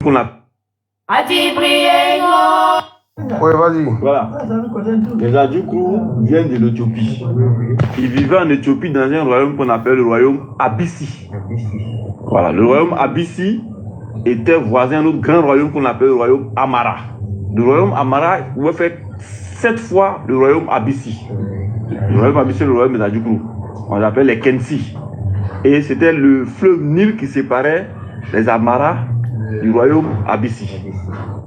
qu'on appelle... Oui, vas-y. Voilà. Les Adjoukrous viennent de l'Éthiopie. Ils vivaient en Éthiopie dans un royaume qu'on appelle le royaume Abyssi. Voilà, le royaume Abyssi était voisin d'un autre grand royaume qu'on appelle le royaume Amara. Le royaume Amara pouvait faire 7 fois le royaume Abyssi. Le royaume Abyssi, c'est le royaume des Adjoukrous. On l'appelle les Kensi. Et c'était le fleuve Nil qui séparait les Amaras du royaume Abyssi.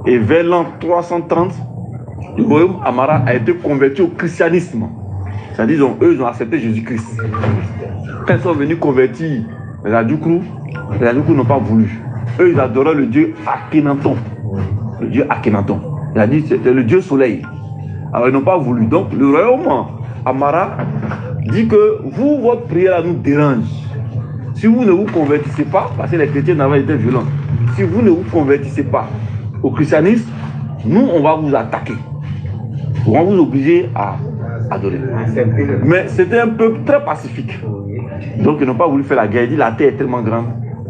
Et vers l'an 330, le royaume Amara a été converti au christianisme. C'est-à-dire eux, ils ont accepté Jésus-Christ. Quand ils sont venus convertir les Adjoukrous n'ont pas voulu. Eux, ils adoraient le dieu Akhenaton. Le dieu Akhenaton. Il a dit c'était le dieu soleil. Alors ils n'ont pas voulu. Donc le royaume Amara dit que vous, votre prière nous dérange. Si vous ne vous convertissez pas, parce que les chrétiens n'avaient été violents, si vous ne vous convertissez pas au christianisme, nous, on va vous attaquer. On va vous obliger à adorer. Mais c'était un peuple très pacifique. Donc, ils n'ont pas voulu faire la guerre. Ils disent la terre est tellement grande,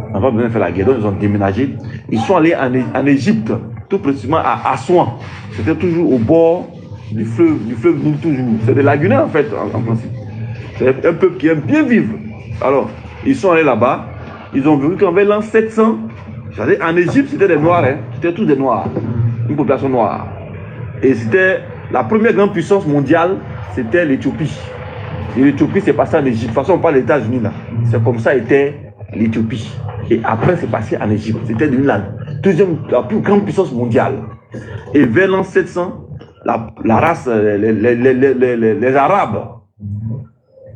on n'a pas besoin de faire la guerre. Donc, ils ont déménagé. Ils sont allés en Égypte, tout précisément à Assouan. C'était toujours au bord du fleuve Nil, toujours. C'est des lagunais, en fait, en principe. C'est un peuple qui aime bien vivre. Alors, ils sont allés là-bas. Ils ont vu qu'en l'an 700, en Égypte, c'était des Noirs. Hein. C'était tous des Noirs. Une population noire. Et c'était la première grande puissance mondiale, c'était l'Éthiopie. Et l'Éthiopie, c'est passé en Égypte. De toute façon, on parle des États-Unis là. C'est comme ça était l'Éthiopie. Et après, c'est passé en Égypte. C'était la plus grande puissance mondiale. Et vers l'an 700, la race, les Arabes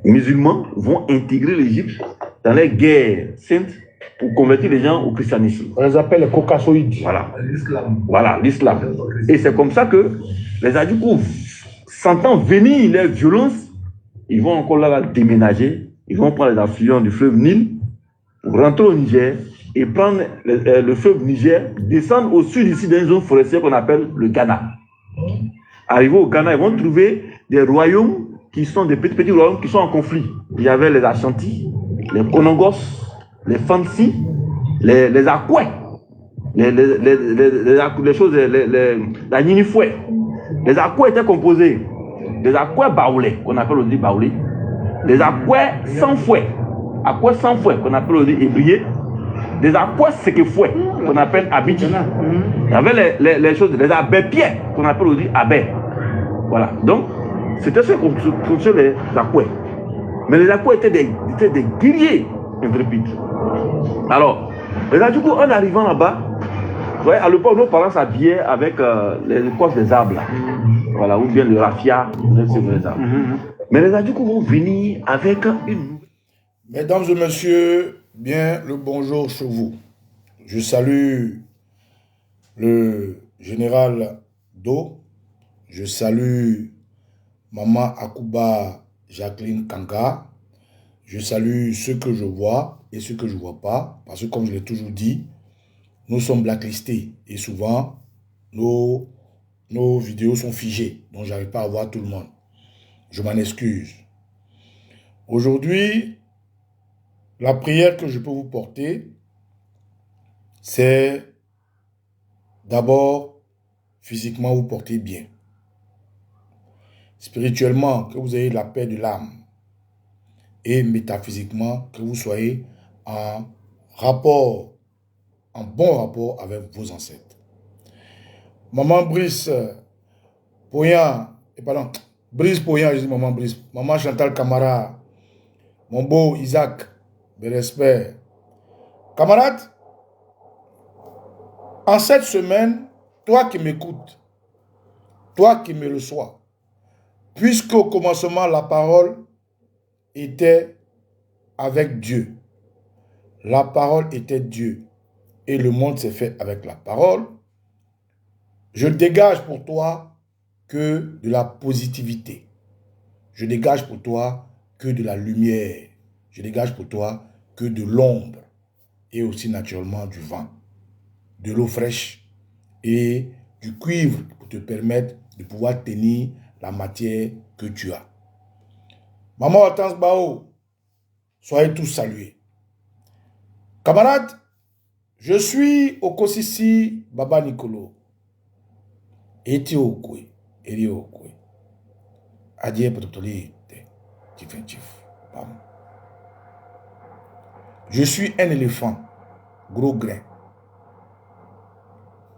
musulmans vont intégrer l'Égypte dans les guerres saintes pour convertir les gens au christianisme. On les appelle les caucasoïdes. Voilà. Voilà, l'islam. Et c'est comme ça que les Adjoukrous, sentant venir les violences, ils vont encore là déménager. Ils vont prendre les affluents du fleuve Nil pour rentrer au Niger et prendre le fleuve Niger, descendre au sud ici dans une zone forestière qu'on appelle le Ghana. Arrivés au Ghana, ils vont trouver des royaumes qui sont des petits royaumes qui sont en conflit. Il y avait les Ashanti, les Konongos, les Fansi, les Akwais, les choses, la Ninifoué. Les Akwais étaient composés des Akwais baoulés, qu'on appelle aussi baoulés, des Akwais sans fouet, Akwais sans fouet, qu'on appelle aussi ébriés, des Akwais séquefoués, qu'on appelle abidji. Il y avait les choses, les abbés-pieds, qu'on appelle aussi abbés. Voilà. Donc, c'était ce qu'on les Akwais. Mais les Akwais étaient des guerriers intrépides. Alors, les Adjoukrous, en arrivant là-bas, ouais, à l'époque, nos parents s'habillaient avec les écoces des arbres. Là. Voilà, ou bien le raffia, les arbres. Mais les Adjoukrous vont venir avec une... Mesdames et messieurs, bien le bonjour sur vous. Je salue le général Do. Je salue Maman Akuba Jacqueline Kanga. Je salue ceux que je vois et ceux que je ne vois pas. Parce que comme je l'ai toujours dit, nous sommes blacklistés. Et souvent, nos vidéos sont figées. Donc, je n'arrive pas à voir tout le monde. Je m'en excuse. Aujourd'hui, la prière que je peux vous porter, c'est d'abord, physiquement, vous porter bien. Spirituellement, que vous ayez la paix de l'âme. Et métaphysiquement, que vous soyez en bon rapport avec vos ancêtres. Maman Brice Poyan, Brice Poyan, je dis Maman Brice, Maman Chantal Camara, mon beau Isaac, de respect. Camarade, en cette semaine, toi qui m'écoutes, toi qui me reçois, puisque au commencement la parole était avec Dieu, la parole était Dieu, et le monde s'est fait avec la parole, je dégage pour toi que de la positivité. Je dégage pour toi que de la lumière. Je dégage pour toi que de l'ombre. Et aussi naturellement du vent, de l'eau fraîche et du cuivre pour te permettre de pouvoir tenir la matière que tu as. Maman Hortense, soyez tous salués. Camarades, Je suis au Kosisi Baba Nicolo. Eti okwe. Eri okwe. Adie pototoli. Je suis un éléphant. Gros grain.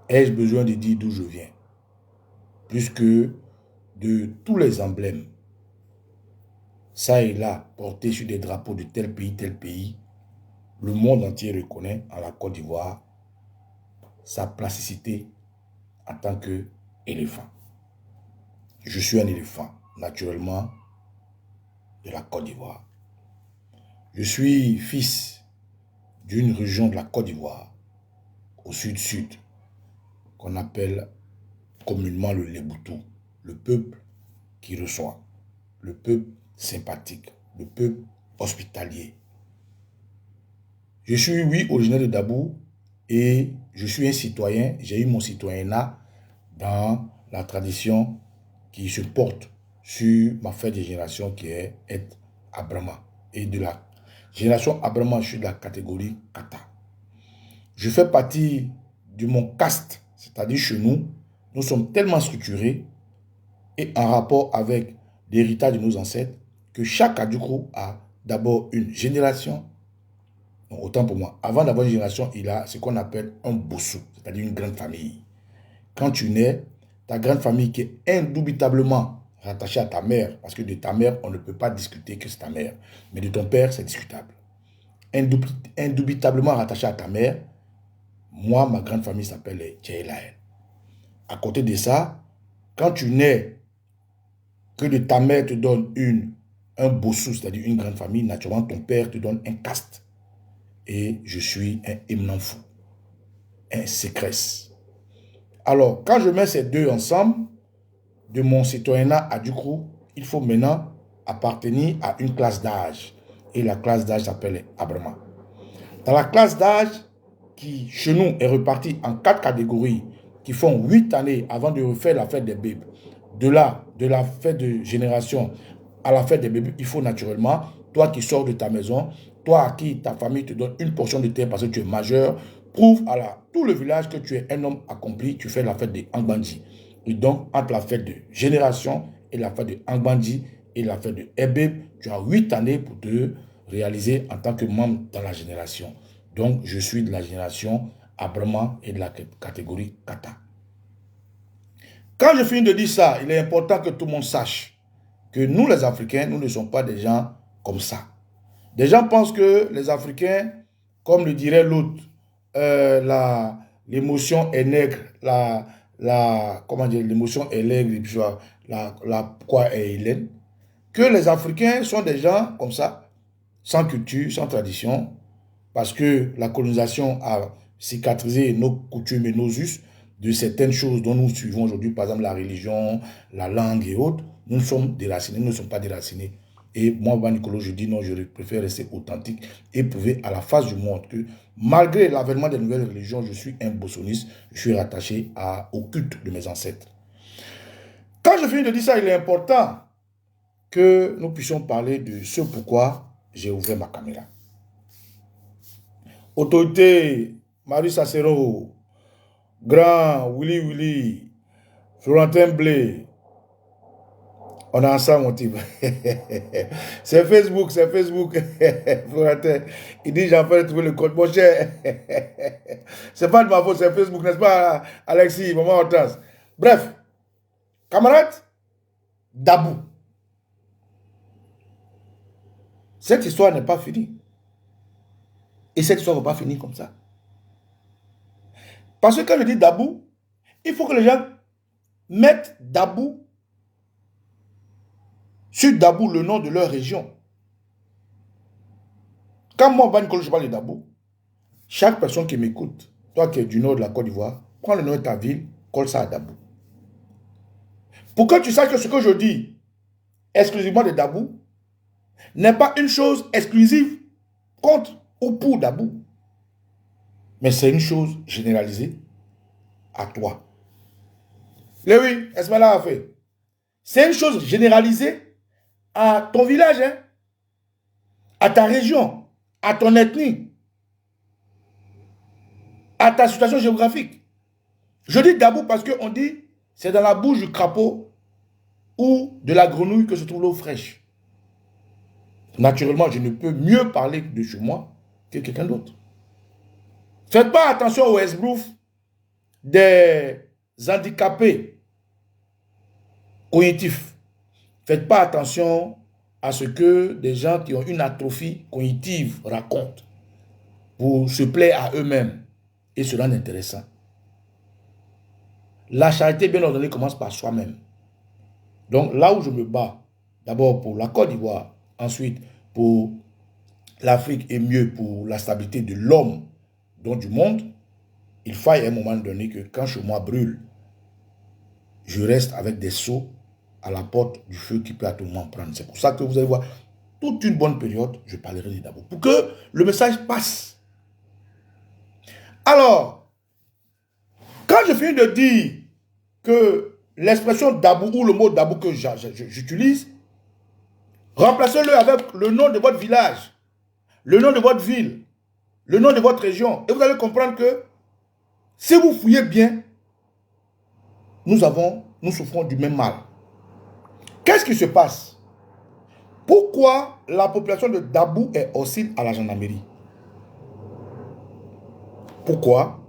Ai-je besoin de dire d'où je viens? Plus que de tous les emblèmes. Ça et là, portés sur des drapeaux de tel pays, le monde entier reconnaît en la Côte d'Ivoire sa plasticité en tant qu'éléphant. Je suis un éléphant, naturellement, de la Côte d'Ivoire. Je suis fils d'une région de la Côte d'Ivoire, au sud-sud, qu'on appelle communément le Léboutou, le peuple qui reçoit, le peuple sympathique, le peuple hospitalier. Je suis, oui, originaire de Dabou et je suis un citoyen. J'ai eu mon citoyenat dans la tradition qui se porte sur ma fête de génération qui est être Abrama. Et de la génération Abrama, je suis de la catégorie Kata. Je fais partie de mon caste, c'est-à-dire chez nous, nous sommes tellement structurés et en rapport avec l'héritage de nos ancêtres que chaque Adjoukrou a d'abord une génération. Donc, autant pour moi, avant d'avoir une génération, il a ce qu'on appelle un bossou, c'est-à-dire une grande famille. Quand tu nais, ta grande famille qui est indubitablement rattachée à ta mère, parce que de ta mère, on ne peut pas discuter que c'est ta mère, mais de ton père, c'est discutable. Indubitablement rattachée à ta mère, moi, ma grande famille s'appelle les Tchélaël. À côté de ça, quand tu nais, que de ta mère te donne un bossou, c'est-à-dire une grande famille, naturellement, ton père te donne un caste. Et je suis un Emnanfou, un Sécresse. Alors, quand je mets ces deux ensemble, de mon citoyenat à Dukrou, il faut maintenant appartenir à une classe d'âge. Et la classe d'âge s'appelle Abrama. Dans la classe d'âge, qui chez nous est repartie en 4 catégories, qui font 8 années avant de refaire la fête des bébés. De là, de la fête de génération à la fête des bébés, il faut naturellement, toi qui sors de ta maison, toi à qui ta famille te donne une portion de terre parce que tu es majeur, prouve à tout le village que tu es un homme accompli, tu fais la fête de Angbandi. Et donc, entre la fête de génération et la fête de Angbandi et la fête de Ebeb, tu as 8 années pour te réaliser en tant que membre dans la génération. Donc, je suis de la génération Abrama et de la catégorie Kata. Quand je finis de dire ça, il est important que tout le monde sache que nous, les Africains, nous ne sommes pas des gens comme ça. Des gens pensent que les Africains, comme le dirait l'autre, l'émotion est nègre, comment dire, l'émotion est nègre, quoi est hélène, que les Africains sont des gens comme ça, sans culture, sans tradition, parce que la colonisation a cicatrisé nos coutumes et nos us de certaines choses dont nous suivons aujourd'hui, par exemple la religion, la langue et autres. Nous sommes déracinés, nous ne sommes pas déracinés. Et moi, Baba Nicolo, je dis non, je préfère rester authentique et prouver à la face du monde que malgré l'avènement des nouvelles religions, je suis un bossoniste, je suis rattaché au culte de mes ancêtres. Quand je finis de dire ça, il est important que nous puissions parler de ce pourquoi j'ai ouvert ma caméra. Autorité, Marie Sacero, Grand, Willy, Florentin Blé, on est ensemble, mon type. C'est Facebook. Florentin, il dit, j'en fais trouver le code. Mon cher, c'est pas de ma faute, c'est Facebook, n'est-ce pas, Alexis, maman Hortense. Bref, camarades, Dabou. Cette histoire n'est pas finie. Et cette histoire ne va pas finir comme ça. Parce que quand je dis Dabou, il faut que les gens mettent Dabou sur Dabou, le nom de leur région. Quand moi, Baba Nicolo, je parle de Dabou, chaque personne qui m'écoute, toi qui es du nord de la Côte d'Ivoire, prends le nom de ta ville, colle ça à Dabou. Pour que tu saches que ce que je dis, exclusivement de Dabou, n'est pas une chose exclusive contre ou pour Dabou. Mais c'est une chose généralisée à toi. Lévi, Esmela a fait. C'est une chose généralisée à ton village, hein, à ta région, à ton ethnie. à ta situation géographique. Je dis Dabou parce qu'on dit c'est dans la bouche du crapaud ou de la grenouille que se trouve l'eau fraîche. Naturellement, je ne peux mieux parler de chez moi que quelqu'un d'autre. Faites pas attention au esbrouf des handicapés cognitifs. Faites pas attention à ce que des gens qui ont une atrophie cognitive racontent pour se plaire à eux-mêmes et se rendre intéressant. La charité bien ordonnée commence par soi-même. Donc là où je me bats, d'abord pour la Côte d'Ivoire, ensuite pour l'Afrique et mieux pour la stabilité de l'homme, donc du monde, il faille à un moment donné que quand chez moi brûle, je reste avec des seaux à la porte du feu qui peut à tout moment prendre. C'est pour ça que vous allez voir, toute une bonne période, je parlerai de Dabou, pour que le message passe. Alors, quand je finis de dire que l'expression Dabou ou le mot Dabou que j'utilise, remplacez-le avec le nom de votre village, le nom de votre ville, le nom de votre région. Et vous allez comprendre que si vous fouillez bien, nous souffrons du même mal. Qu'est-ce qui se passe? Pourquoi la population de Dabou est hostile à la gendarmerie? Pourquoi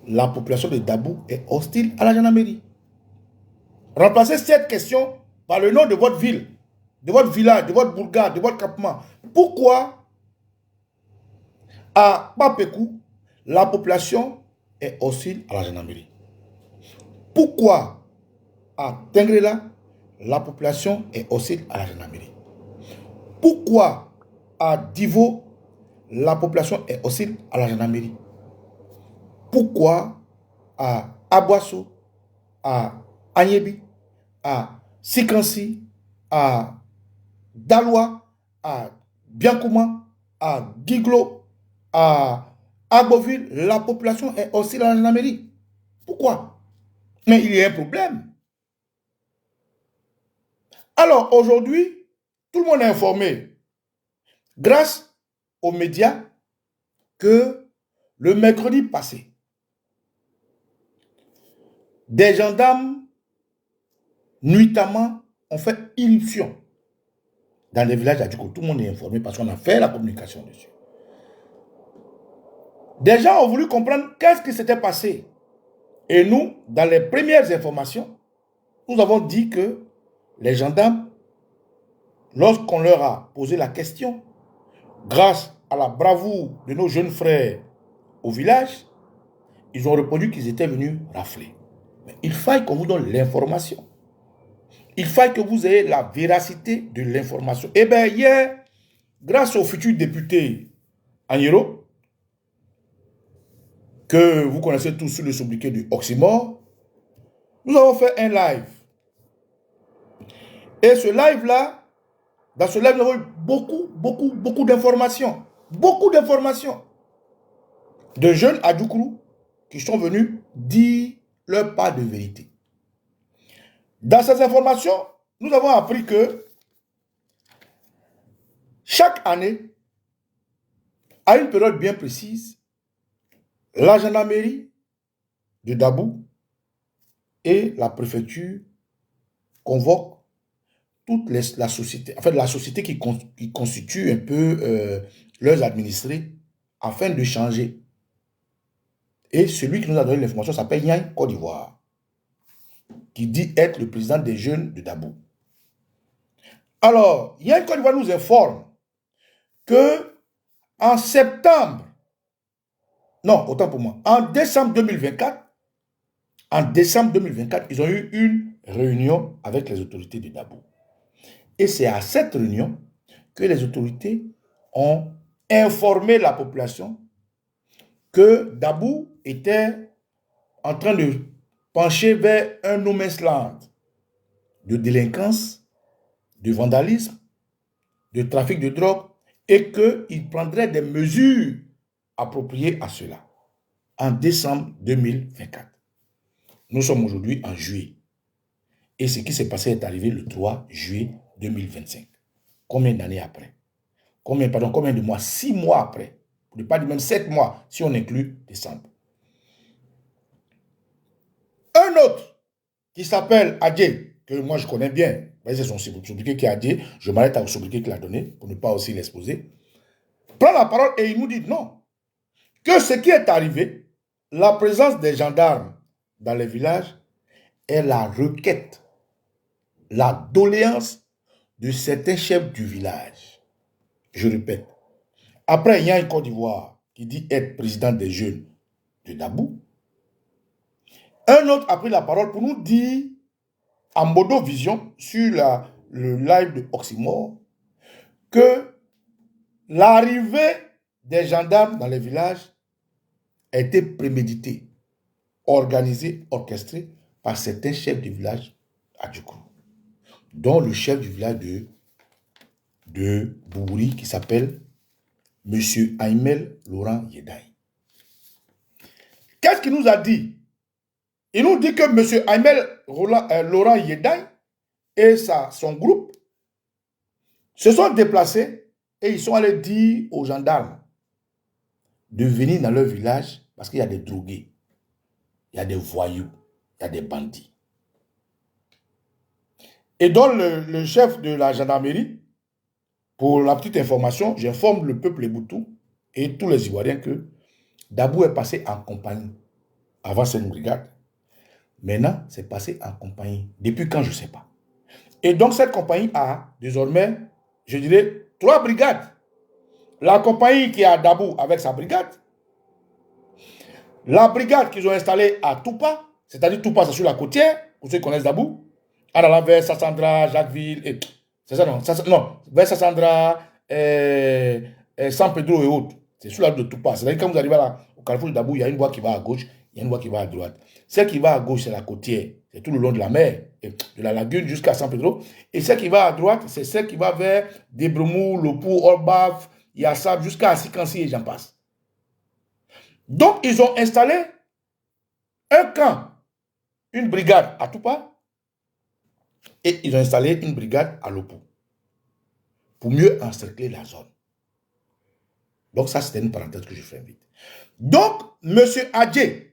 la population de Dabou est hostile à la gendarmerie? Remplacez cette question par le nom de votre ville, de votre village, de votre bourgade, de votre campement. Pourquoi à Papekou, la population est hostile à la gendarmerie? Pourquoi à Tengrela, la population est hostile à la gendarmerie? Pourquoi à Divo, la population est hostile à la gendarmerie? Pourquoi à Aboasso, à Agnebi, à Sikansi, à Daloa, à Biancouma, à Giglo, à Agboville, la population est hostile à la gendarmerie? Pourquoi? Mais il y a un problème. Alors aujourd'hui, tout le monde est informé grâce aux médias que le mercredi passé, des gendarmes nuitamment ont fait irruption dans les villages d'Adjouko. Tout le monde est informé parce qu'on a fait la communication dessus. Des gens ont voulu comprendre qu'est-ce qui s'était passé. Et nous, dans les premières informations, nous avons dit que les gendarmes, lorsqu'on leur a posé la question, grâce à la bravoure de nos jeunes frères au village, ils ont répondu qu'ils étaient venus rafler. Mais il faille qu'on vous donne l'information. Il faille que vous ayez la véracité de l'information. Eh bien, hier, grâce au futur député Agnero, que vous connaissez tous sous le sobriquet du Oxymore, nous avons fait un live. Et ce live-là, dans ce live, nous avons eu beaucoup d'informations. Beaucoup d'informations. De jeunes Adjoukrou qui sont venus dire leur part de vérité. Dans ces informations, nous avons appris que chaque année, à une période bien précise, la gendarmerie de Dabou et la préfecture convoquent toute la société, en fait la société qui constitue un peu leurs administrés afin de changer. Et celui qui nous a donné l'information s'appelle Yang Côte d'Ivoire, qui dit être le président des jeunes de Dabou. Alors, Yang Côte d'Ivoire nous informe que en septembre, non, autant pour moi, en décembre 2024, ils ont eu une réunion avec les autorités de Dabou. Et c'est à cette réunion que les autorités ont informé la population que Dabou était en train de pencher vers un no man's land de délinquance, de vandalisme, de trafic de drogue, et qu'il prendrait des mesures appropriées à cela en décembre 2024. Nous sommes aujourd'hui en juillet. Et ce qui s'est passé est arrivé le 3 juillet 2025. Combien d'années après? Combien de mois? 6 mois après. Pour ne pas dire même 7 mois, si on inclut décembre. Un autre qui s'appelle Adjé, que moi je connais bien, c'est son sobriquet qui est Adjé, je m'arrête au sobriquet qu'il a donné, pour ne pas aussi l'exposer, prend la parole et il nous dit non, que ce qui est arrivé, la présence des gendarmes dans les villages est la requête, la doléance de certains chefs du village. Je répète. Après, il y a une Côte d'Ivoire qui dit être président des jeunes de Dabou. Un autre a pris la parole pour nous dire, en Modo Vision, sur le live de Oxymore, que l'arrivée des gendarmes dans les villages a été préméditée, organisée, orchestrée par certains chefs du village à Djoukou, dont le chef du village de Boubouri qui s'appelle M. Aimel Laurent Yedaï. Qu'est-ce qu'il nous a dit? Il nous dit que M. Aimel Laurent Yedaï et son groupe se sont déplacés et ils sont allés dire aux gendarmes de venir dans leur village parce qu'il y a des drogués, il y a des voyous, il y a des bandits. Et donc le chef de la gendarmerie, pour la petite information, j'informe le peuple Eboutou et tous les Ivoiriens que Dabou est passé en compagnie. Avant, c'est une brigade. Maintenant, c'est passé en compagnie. Depuis quand, je ne sais pas. Et donc, cette compagnie a désormais, je dirais, 3 brigades. La compagnie qui est à Dabou avec sa brigade. La brigade qu'ils ont installée à Toupa, c'est-à-dire Toupa, c'est sur la côtière, pour ceux qui connaissent Dabou, en allant vers Sassandra, Jacquesville, et c'est ça, non, vers Sassandra, San Pedro et autres. C'est sur la route de Toupa. C'est-à-dire quand vous arrivez là, au carrefour de Dabou, il y a une voie qui va à gauche, il y a une voie qui va à droite. Celle qui va à gauche, c'est la côtière. C'est tout le long de la mer, de la lagune jusqu'à San Pedro. Et celle qui va à droite, c'est celle qui va vers Debremou, Lopou, Orbaf, Yassab, jusqu'à Asikansi et j'en passe. Donc, ils ont installé un camp, une brigade à Toupa, et ils ont installé une brigade à Lopou, pour mieux encercler la zone. Donc, ça, c'était une parenthèse que je fais vite. Donc, M. Adjé,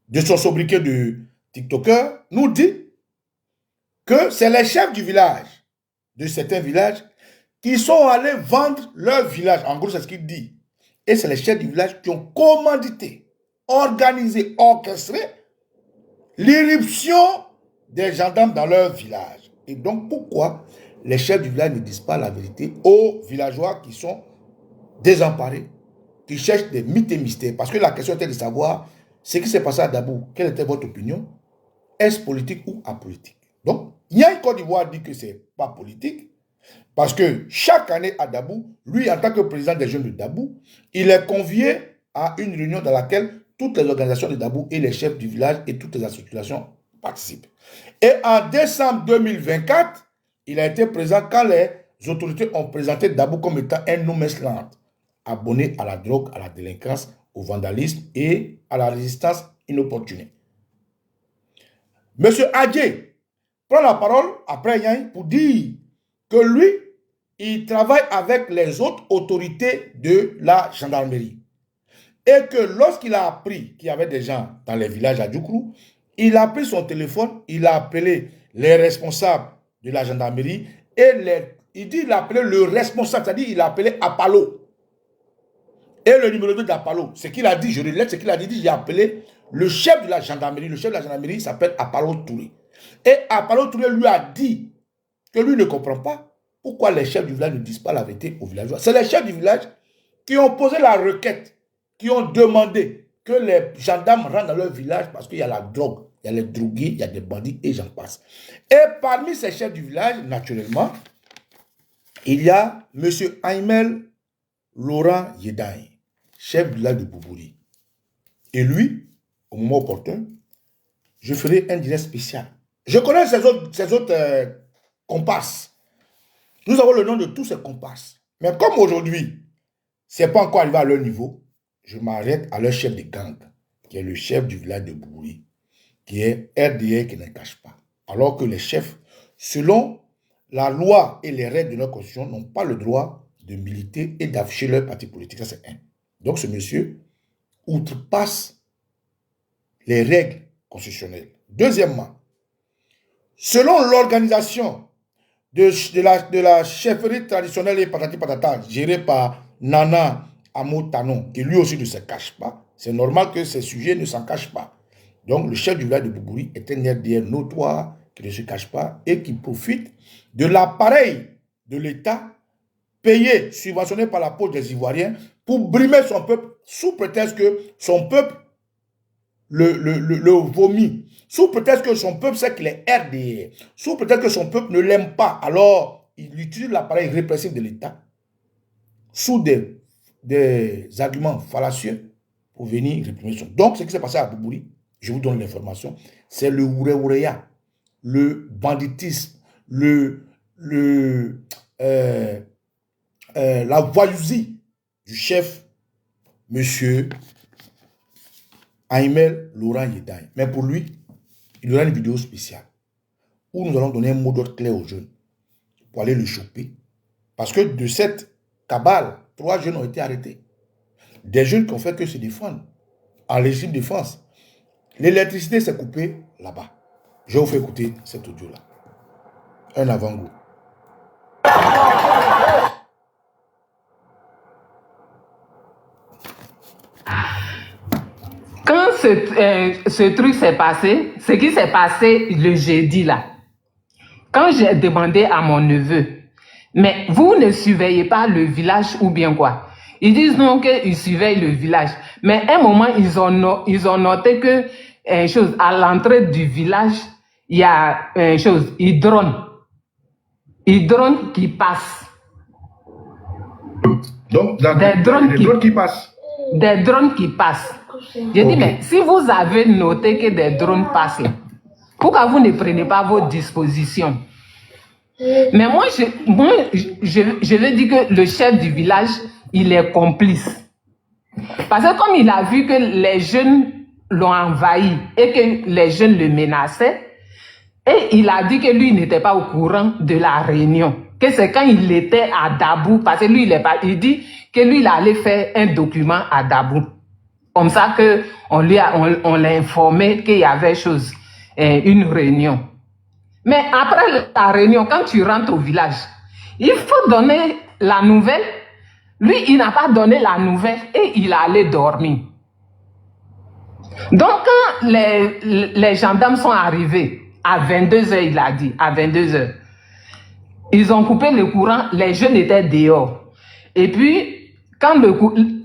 de son sobriquet de TikToker, nous dit que c'est les chefs du village, de certains villages, qui sont allés vendre leur village. En gros, c'est ce qu'il dit. Et c'est les chefs du village qui ont commandité, organisé, orchestré l'irruption des gendarmes dans leur village. Et donc, pourquoi les chefs du village ne disent pas la vérité aux villageois qui sont désemparés, qui cherchent des mythes et mystères? Parce que la question était de savoir ce qui s'est passé à Dabou. Quelle était votre opinion? Est-ce politique ou apolitique? Donc, il y a une Côte d'Ivoire qui dit que ce n'est pas politique, parce que chaque année à Dabou, lui, en tant que président des jeunes de Dabou, il est convié à une réunion dans laquelle toutes les organisations de Dabou et les chefs du village et toutes les associations participent. Et en décembre 2024, il a été présent quand les autorités ont présenté Dabou comme étant un no-man's-land, abonné à la drogue, à la délinquance, au vandalisme et à la résistance inopportune. Monsieur Adjé prend la parole après Yang pour dire que lui, il travaille avec les autres autorités de la gendarmerie. Et que lorsqu'il a appris qu'il y avait des gens dans les villages à Djoukrou, il a pris son téléphone, il a appelé les responsables de la gendarmerie et il dit il a appelé le responsable, c'est-à-dire il a appelé Apalo. Et le numéro 2 d'Apalo, ce qu'il a dit, je relève ce qu'il a dit, il a appelé le chef de la gendarmerie. Le chef de la gendarmerie s'appelle Apalo Touré. Et Apalo Touré lui a dit que lui ne comprend pas pourquoi les chefs du village ne disent pas la vérité aux villageois. C'est les chefs du village qui ont posé la requête, qui ont demandé que les gendarmes rentrent dans leur village parce qu'il y a la drogue, il y a les drogués, il y a des bandits et j'en passe. Et parmi ces chefs du village, naturellement, il y a M. Aimel Laurent Yedaï, chef du village de Boubouri. Et lui, au moment opportun, je ferai un direct spécial. Je connais ces autres comparses. Nous avons le nom de tous ces comparses. Mais comme aujourd'hui, ce n'est pas encore arrivé à leur niveau, je m'arrête à leur chef de gang, qui est le chef du village de Boubouri, qui est RDR qui ne cache pas. Alors que les chefs, selon la loi et les règles de notre constitution, n'ont pas le droit de militer et d'afficher leur parti politique. Ça, c'est un. Donc, ce monsieur outrepasse les règles constitutionnel. Deuxièmement, selon l'organisation de la chefferie traditionnelle et patati patata, gérée par Nana Amo-Tanon, qui lui aussi ne se cache pas, c'est normal que ces sujets ne s'en cachent pas. Donc, le chef du village de Boubouri est un RDR notoire qui ne se cache pas et qui profite de l'appareil de l'État payé, subventionné par la poche des Ivoiriens pour brimer son peuple sous prétexte que son peuple le vomit, sous prétexte que son peuple sait qu'il est RDR, sous prétexte que son peuple ne l'aime pas. Alors, il utilise l'appareil répressif de l'État sous des arguments fallacieux pour venir réprimer son. Donc, ce qui s'est passé à Boubouri, je vous donne l'information, c'est le ouré-ouréa, le banditisme, la voyousie du chef, monsieur Aimel Laurent Yedaï. Mais pour lui, il y aura une vidéo spéciale où nous allons donner un mot d'ordre clair aux jeunes pour aller le choper. Parce que de cette cabale, 3 jeunes ont été arrêtés. Des jeunes qui ont fait que se défendre en légitime défense. L'électricité s'est coupée là-bas. Je vais vous faire écouter cet audio-là. Un avant-goût. Quand ce truc s'est passé, ce qui s'est passé le jeudi là, quand j'ai demandé à mon neveu, mais vous ne surveillez pas le village ou bien quoi? Ils disent non qu'ils surveillent le village. Mais à un moment, ils ont noté que à l'entrée du village, il y a une drone qui passe. Donc, des drones qui passent. Des drones qui passent. J'ai dit, mais si vous avez noté que des drones passent, pourquoi vous ne prenez pas vos dispositions? Mais moi, je veux dire que le chef du village, il est complice. Parce que comme il a vu que les jeunes l'ont envahi et que les jeunes le menaçaient, et il a dit que lui n'était pas au courant de la réunion. Que c'est quand il était à Dabou, parce que lui, il dit que lui, il allait faire un document à Dabou. Comme ça on l'a informé qu'il y avait une réunion. Mais après la réunion, quand tu rentres au village, il faut donner la nouvelle. Lui, il n'a pas donné la nouvelle et il allait dormir. Donc, quand les gendarmes sont arrivés, à 22h, il a dit, à 22h, ils ont coupé le courant, les jeunes étaient dehors. Et puis,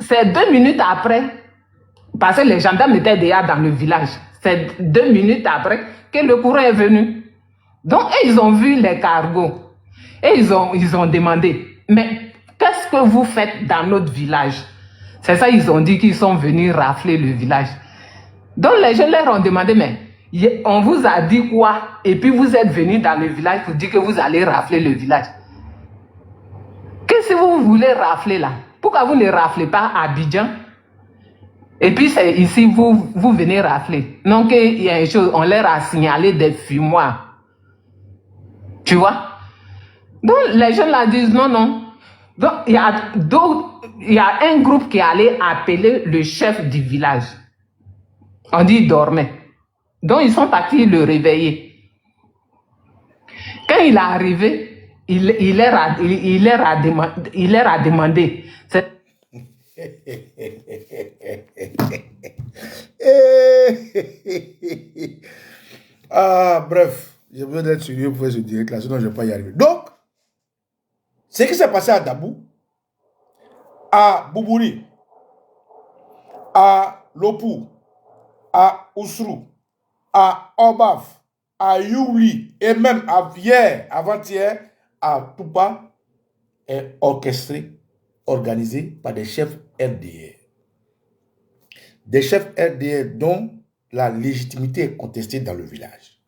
c'est 2 minutes après, parce que les gendarmes étaient déjà dans le village, c'est 2 minutes après que le courant est venu. Donc, ils ont vu les cargos et ils ont demandé, mais qu'est-ce que vous faites dans notre village? C'est ça, ils ont dit qu'ils sont venus rafler le village. Donc, les jeunes leur ont demandé, mais on vous a dit quoi? Et puis, vous êtes venus dans le village pour dire que vous allez rafler le village. Qu'est-ce que vous voulez rafler là? Pourquoi vous ne raflez pas à Abidjan? Et puis, c'est ici, vous venez rafler. Donc, il y a une chose, on leur a signalé des fumoirs. Tu vois? Donc, les jeunes là disent non, non. Donc, il y a un groupe qui allait appeler le chef du village. On dit il dormait. Donc, ils sont partis le réveiller. Quand il est arrivé, il leur a demandé. Bref, j'ai besoin d'être sérieux pour faire ce direct là, sinon je ne vais pas y arriver. Donc, ce qui s'est passé à Dabou, à Boubouri, à Lopou, à Oussrou, à Obaf, à Youli et même à hier, avant-hier, à Toupa, est orchestré, organisé par des chefs RDR. Des chefs RDR dont la légitimité est contestée dans le village.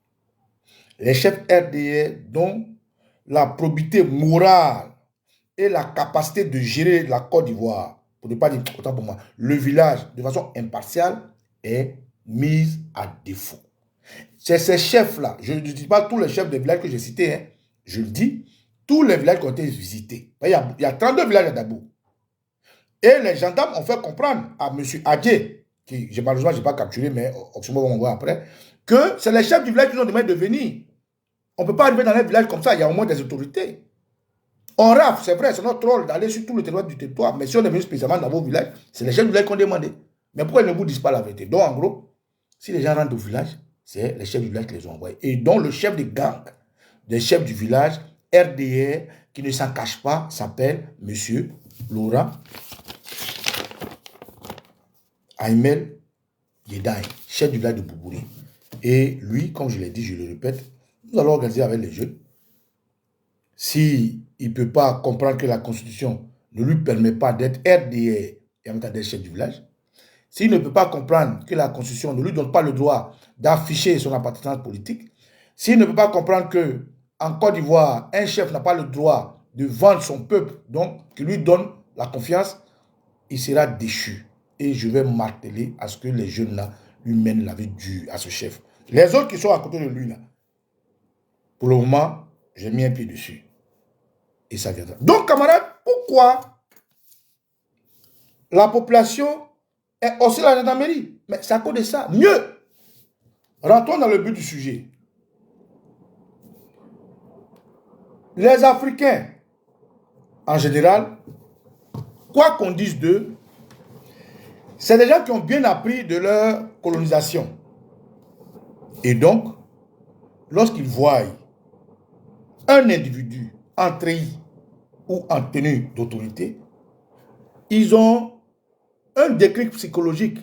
Les chefs RDR dont la probité morale et la capacité de gérer la Côte d'Ivoire, pour ne pas dire autant pour moi, le village de façon impartiale est mise à défaut. C'est ces chefs-là, je ne dis pas tous les chefs des villages que j'ai cités, hein, je le dis, tous les villages qui ont été visités. Il y a 32 villages à Dabou. Et les gendarmes ont fait comprendre à M. Adjé, qui, malheureusement, je n'ai pas capturé, mais Oxmo va m'envoyer après, que c'est les chefs du village qui nous ont demandé de venir. On ne peut pas arriver dans un village comme ça, il y a au moins des autorités. On rafle, c'est vrai, c'est notre rôle d'aller sur tout le territoire du territoire, mais si on est venu spécialement dans vos villages, c'est les chefs du village qui ont demandé. Mais pourquoi ils ne vous disent pas la vérité? Donc, en gros, si les gens rentrent au village, c'est les chefs du village qui les ont envoyés. Et donc, le chef de gang, des chefs du village, RDR, qui ne s'en cache pas, s'appelle M. Laurent Aimel Yedaï, chef du village de Boubouri. Et lui, comme je l'ai dit, je le répète, nous allons organiser avec les jeunes. S'il ne peut pas comprendre que la Constitution ne lui permet pas d'être RDR et en même temps d'être chef du village, s'il ne peut pas comprendre que la Constitution ne lui donne pas le droit d'afficher son appartenance politique, s'il ne peut pas comprendre que en Côte d'Ivoire, un chef n'a pas le droit de vendre son peuple, donc qui lui donne la confiance, il sera déchu. Et je vais marteler à ce que les jeunes là lui mènent la vie dure à ce chef. Les autres qui sont à côté de lui là, pour le moment, j'ai mis un pied dessus. Et ça viendra. Donc, camarades, pourquoi la population est aussi la gendarmerie? Mais c'est à cause de ça. Mieux, rentrons dans le but du sujet. Les Africains, en général, quoi qu'on dise d'eux, c'est des gens qui ont bien appris de leur colonisation. Et donc, lorsqu'ils voient un individu en treillis ou en tenue d'autorité, ils ont un déclic psychologique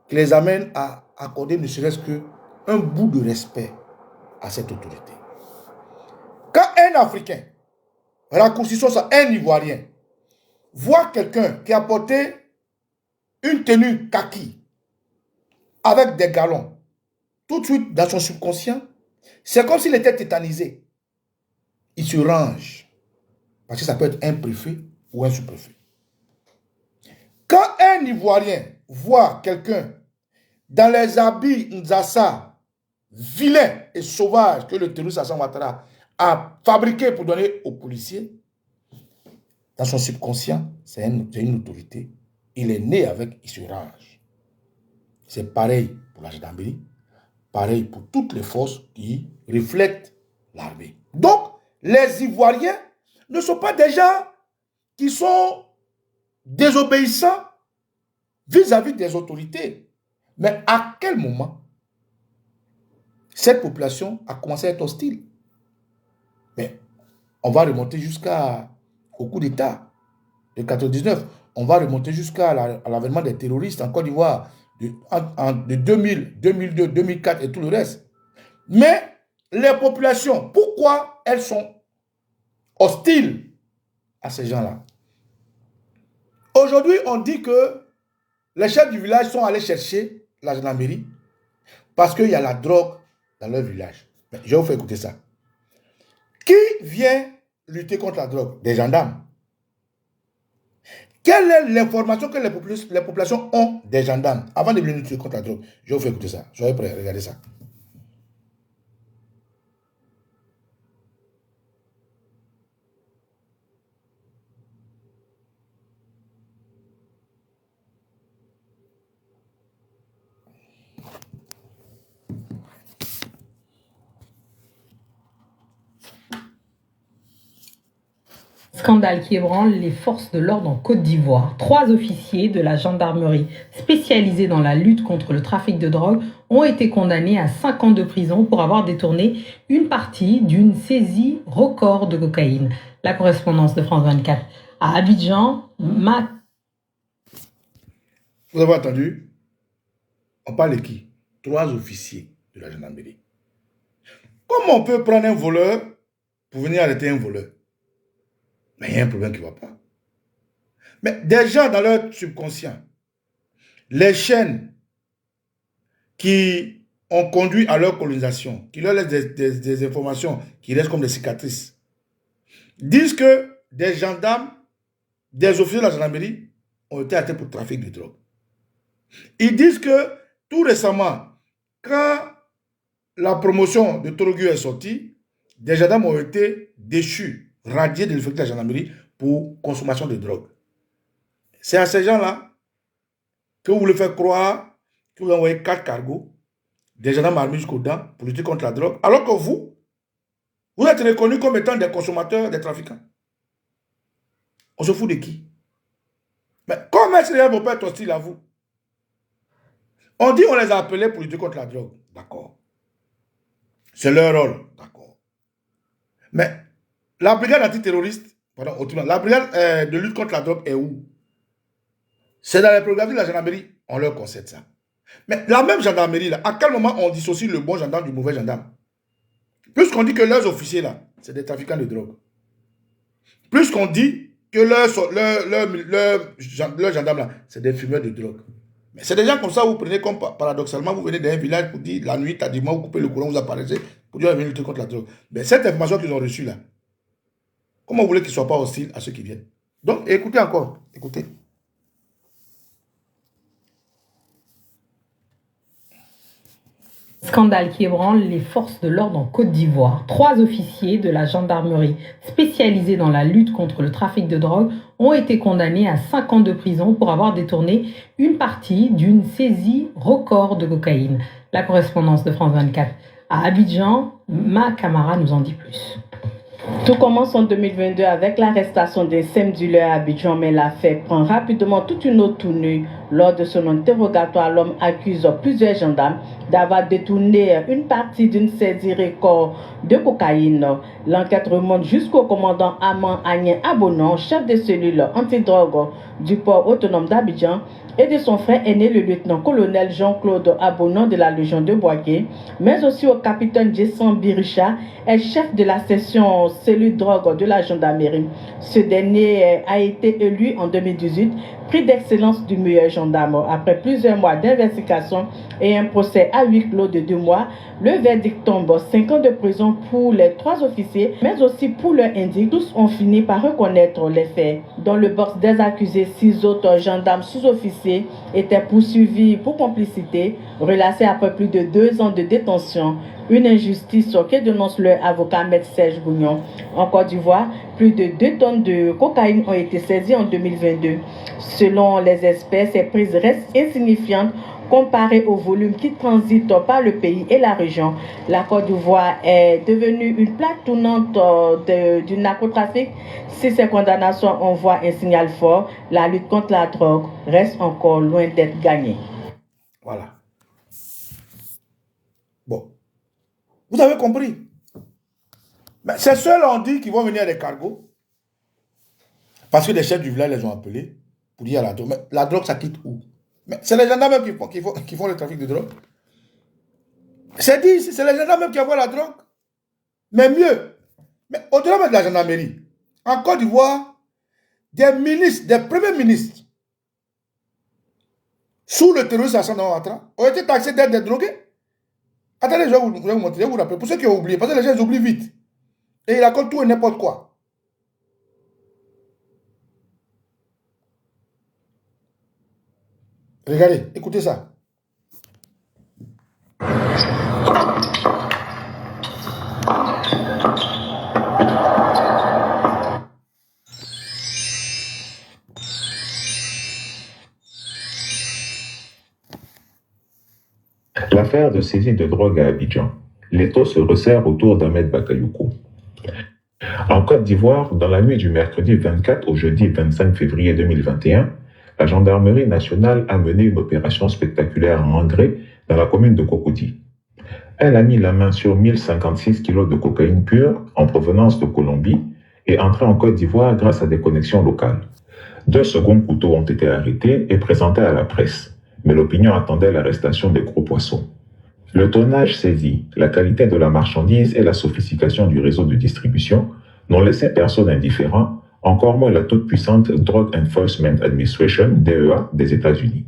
qui les amène à accorder ne serait-ce qu'un bout de respect à cette autorité. Quand un Africain, raccourcissons ça, un Ivoirien, voit quelqu'un qui a porté une tenue kaki avec des galons, tout de suite dans son subconscient, c'est comme s'il était tétanisé. Il se range. Parce que ça peut être un préfet ou un sous-préfet. Quand un Ivoirien voit quelqu'un dans les habits Nzassa, vilains et sauvages que le terroriste Hassan Ouattara a fabriqué pour donner aux policiers, dans son subconscient, c'est une autorité. Il est né avec, il se range. C'est pareil pour la gendarmerie, pareil pour toutes les forces qui reflètent l'armée. Donc, les Ivoiriens ne sont pas des gens qui sont désobéissants vis-à-vis des autorités. Mais à quel moment cette population a commencé à être hostile? Mais on va remonter jusqu'au coup d'État de 1999. On va remonter jusqu'à l'avènement des terroristes en Côte d'Ivoire de 2000, 2002, 2004 et tout le reste. Mais les populations, pourquoi elles sont hostiles à ces gens-là? Aujourd'hui, on dit que les chefs du village sont allés chercher la gendarmerie parce qu'il y a la drogue dans leur village. Mais je vais vous faire écouter ça. Qui vient lutter contre la drogue? Des gendarmes. Quelle est l'information que les populations ont des gendarmes avant de venir lutter contre la drogue? Je vais vous faire écouter ça. Soyez prêts, regardez ça. Scandale qui ébranle les forces de l'ordre en Côte d'Ivoire. 3 officiers de la gendarmerie spécialisés dans la lutte contre le trafic de drogue ont été condamnés à 5 ans de prison pour avoir détourné une partie d'une saisie record de cocaïne. La correspondance de France 24 à Abidjan. Vous avez entendu? On parle de qui? 3 officiers de la gendarmerie. Comment on peut prendre un voleur pour venir arrêter un voleur? Mais il y a un problème qui ne va pas. Mais des gens dans leur subconscient, les chaînes qui ont conduit à leur colonisation, qui leur laissent des informations qui restent comme des cicatrices, disent que des gendarmes, des officiers de la gendarmerie ont été arrêtés pour trafic de drogue. Ils disent que tout récemment, quand la promotion de Toroguio est sortie, des gendarmes ont été déchus, radiés de l'effectif de la gendarmerie pour consommation de drogue. C'est à ces gens-là que vous voulez faire croire que vous envoyez 4 cargos, des gendarmes armés jusqu'aux dents pour lutter contre la drogue, alors que vous êtes reconnus comme étant des consommateurs, des trafiquants. On se fout de qui? Mais comment est-ce que vos pères sont hostiles à vous? On dit on les a appelés pour lutter contre la drogue. D'accord. C'est leur rôle. D'accord. Mais la brigade antiterroriste, pardon, la brigade de lutte contre la drogue est où? C'est dans les programmes de la gendarmerie. On leur concède ça. Mais la même gendarmerie, là, à quel moment on dissocie le bon gendarme du mauvais gendarme? Puisqu'on dit que leurs officiers, là, c'est des trafiquants de drogue. Puisqu'on dit que leurs gendarmes, là, c'est des fumeurs de drogue. Mais c'est des gens comme ça, vous prenez comme paradoxalement, vous venez d'un village pour dire la nuit, tardivement, vous coupez le courant, vous apparaissez pour dire venir lutter contre la drogue. Mais cette information qu'ils ont reçue là, comment vous voulez qu'ils ne soient pas hostiles à ceux qui viennent? Donc, écoutez encore, écoutez. Scandale qui ébranle les forces de l'ordre en Côte d'Ivoire. 3 officiers de la gendarmerie spécialisés dans la lutte contre le trafic de drogue ont été condamnés à 5 ans de prison pour avoir détourné une partie d'une saisie record de cocaïne. La correspondance de France 24 à Abidjan, Ma Camara nous en dit plus. Tout commence en 2022 avec l'arrestation d'un dealer à Abidjan, mais l'affaire prend rapidement toute une autre tournure. Lors de son interrogatoire, l'homme accuse plusieurs gendarmes d'avoir détourné une partie d'une saisie record de cocaïne. L'enquête remonte jusqu'au commandant Aman Agnen Abonon, chef de cellule antidrogue du port autonome d'Abidjan, et de son frère aîné, le lieutenant-colonel Jean-Claude Abonon de la Légion de Boaké, mais aussi au capitaine Jason Biricha, est chef de la section cellule drogue de la gendarmerie. Ce dernier a été élu en 2018 prix d'excellence du meilleur gendarme. Après plusieurs mois d'investigation et un procès à huis clos de 2 mois, le verdict tombe 5 ans de prison pour les 3 officiers, mais aussi pour leur indique. Tous ont fini par reconnaître les faits. Dans le box des accusés, 6 autres gendarmes sous-officiers étaient poursuivis pour complicité, relâchés après plus de 2 ans de détention. Une injustice que dénonce leur avocat Maître Serge Gougnon. En Côte d'Ivoire, plus de 2 tonnes de cocaïne ont été saisies en 2022. Selon les experts, ces prises restent insignifiantes comparées au volume qui transite par le pays et la région. La Côte d'Ivoire est devenue une plaque tournante du narcotrafic. Si ces condamnations envoient un signal fort, la lutte contre la drogue reste encore loin d'être gagnée. Voilà. Bon. Vous avez compris? Mais c'est ceux-là, on dit qu'ils vont venir à des cargos. Parce que les chefs du village les ont appelés pour dire à la drogue. Mais la drogue, ça quitte où? Mais c'est les gendarmes même qui font le trafic de drogue. C'est dit ici, c'est les gendarmes même qui envoient la drogue. Mais mieux. Mais au-delà même de la gendarmerie, en Côte d'Ivoire, des ministres, des premiers ministres, sous le terrorisme Assane Ouattara, ont été taxés d'être des drogués. Attendez, je vais vous montrer, je vais vous rappeler. Pour ceux qui ont oublié, parce que les gens ils oublient vite. Et ils racontent tout et n'importe quoi. Regardez, écoutez ça. L'affaire de saisie de drogue à Abidjan. L'étau se resserre autour d'Ahmed Bakayoko. En Côte d'Ivoire, dans la nuit du mercredi 24 au jeudi 25 février 2021, la gendarmerie nationale a mené une opération spectaculaire en engrais dans la commune de Cocody. Elle a mis la main sur 1056 kilos de cocaïne pure en provenance de Colombie et entrée en Côte d'Ivoire grâce à des connexions locales. 2 seconds couteaux ont été arrêtés et présentés à la presse, mais l'opinion attendait l'arrestation des gros poissons. Le tonnage saisi, la qualité de la marchandise et la sophistication du réseau de distribution n'ont laissé personne indifférent, encore moins la toute-puissante Drug Enforcement Administration, DEA, des États-Unis.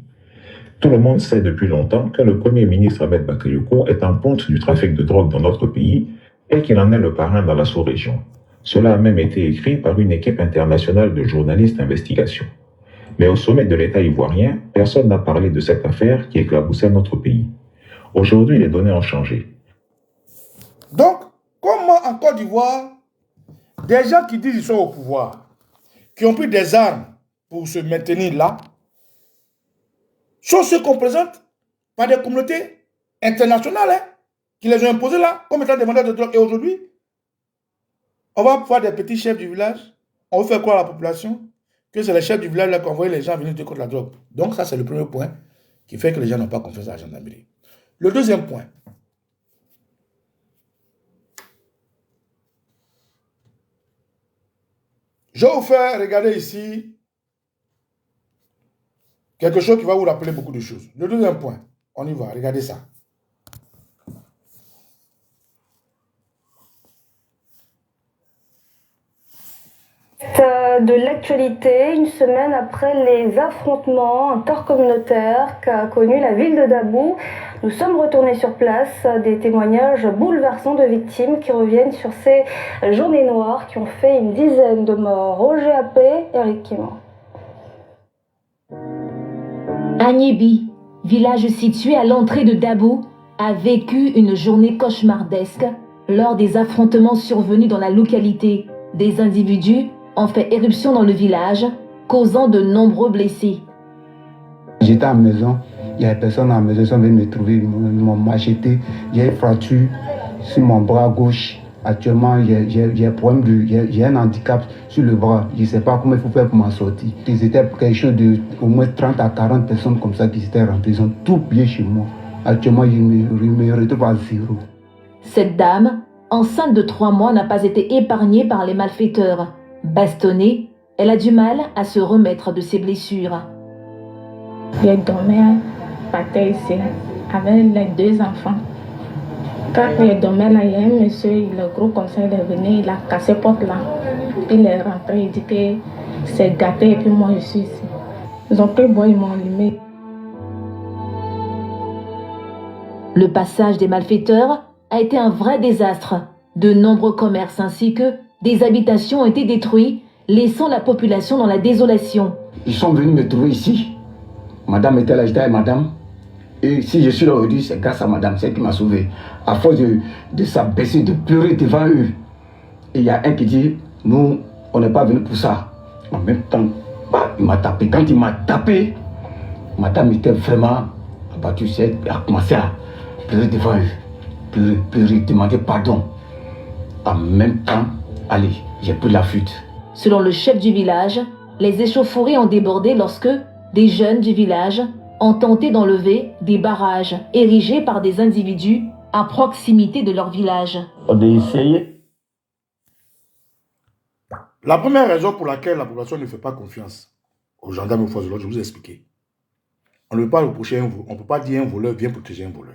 Tout le monde sait depuis longtemps que le Premier ministre Ahmed Bakayoko est en ponte du trafic de drogue dans notre pays et qu'il en est le parrain dans la sous-région. Cela a même été écrit par une équipe internationale de journalistes d'investigation. Mais au sommet de l'État ivoirien, personne n'a parlé de cette affaire qui éclaboussait notre pays. Aujourd'hui, les données ont changé. Donc, comment en Côte d'Ivoire, des gens qui disent qu'ils sont au pouvoir, qui ont pris des armes pour se maintenir là, sont ceux qu'on présente par des communautés internationales hein, qui les ont imposés là comme étant des vendeurs de drogue. Et aujourd'hui, on va voir des petits chefs du village, on veut faire croire à la population que c'est les chefs du village là qui envoient les gens venir lutter contre la drogue. Donc ça, c'est le premier point qui fait que les gens n'ont pas confiance à la gendarmerie. Le deuxième point, je vais vous faire regarder ici quelque chose qui va vous rappeler beaucoup de choses. Le deuxième point, on y va, regardez ça. De l'actualité, une semaine après les affrontements intercommunautaires qu'a connu la ville de Dabou, nous sommes retournés sur place, des témoignages bouleversants de victimes qui reviennent sur ces journées noires qui ont fait une dizaine de morts. Roger Appé, Eric Kimon. Agnébi, village situé à l'entrée de Dabou, a vécu une journée cauchemardesque lors des affrontements survenus dans la localité. Des individus ont fait éruption dans le village, causant de nombreux blessés. J'étais à la maison, il y avait personne à la maison, ils sont venus me trouver, ils m'ont macheté, j'ai une fracture sur mon bras gauche. Actuellement, j'ai un handicap sur le bras. Je ne sais pas comment il faut faire pour m'en sortir. Ils étaient quelque chose de au moins 30 à 40 personnes comme ça qui s'étaient rentrées. Ils ont tout pillé chez moi. Actuellement, je me retrouve à zéro. Cette dame, enceinte de 3 mois, n'a pas été épargnée par les malfaiteurs. Bastonnée, elle a du mal à se remettre de ses blessures. Je dormais par terre ici avec les 2 enfants. Quand je dormais là, il y a un monsieur, le gros conseil est venu, il a cassé la porte là. Il est rentré, il dit que c'est gâté et puis moi je suis ici. Ils ont pris bois, ils m'ont allumé. Le passage des malfaiteurs a été un vrai désastre. De nombreux commerces ainsi que des habitations ont été détruites, laissant la population dans la désolation. Ils sont venus me trouver ici. Madame était là, j'étais avec madame. Et si je suis là aujourd'hui, c'est grâce à madame, c'est elle qui m'a sauvé. À force de s'abaisser, de pleurer devant eux. Et il y a un qui dit, nous, on n'est pas venus pour ça. En même temps, il m'a tapé. Quand il m'a tapé, madame était vraiment abattue. Elle a commencé à pleurer devant eux. Pleurer, demander pardon. En même temps, allez, j'ai pris la fuite. Selon le chef du village, les échauffourées ont débordé lorsque des jeunes du village ont tenté d'enlever des barrages érigés par des individus à proximité de leur village. On a essayé. La première raison pour laquelle la population ne fait pas confiance aux gendarmes et aux forces de l'ordre, je vous ai expliqué. On ne peut pas reprocher on ne peut pas dire un voleur vient protéger un voleur.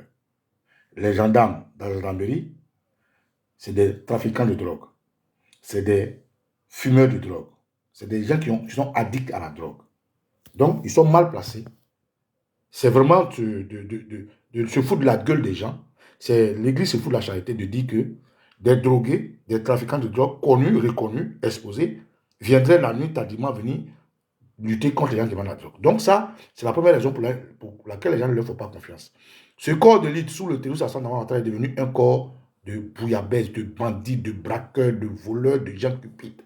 Les gendarmes dans la gendarmerie, c'est des trafiquants de drogue. C'est des fumeurs de drogue. C'est des gens qui sont addicts à la drogue. Donc, ils sont mal placés. C'est vraiment de se foutre de la gueule des gens. L'église se fout de la charité de dire que des drogués, des trafiquants de drogue, connus, reconnus, exposés, viendraient la nuit tardivement venir lutter contre les gens qui vendent la drogue. Donc ça, c'est la première raison pour laquelle les gens ne leur font pas confiance. Ce corps d'élite sous le terrorisme est devenu un corps de bouillabaisse, de bandits, de braqueurs, de voleurs, de gens cupides.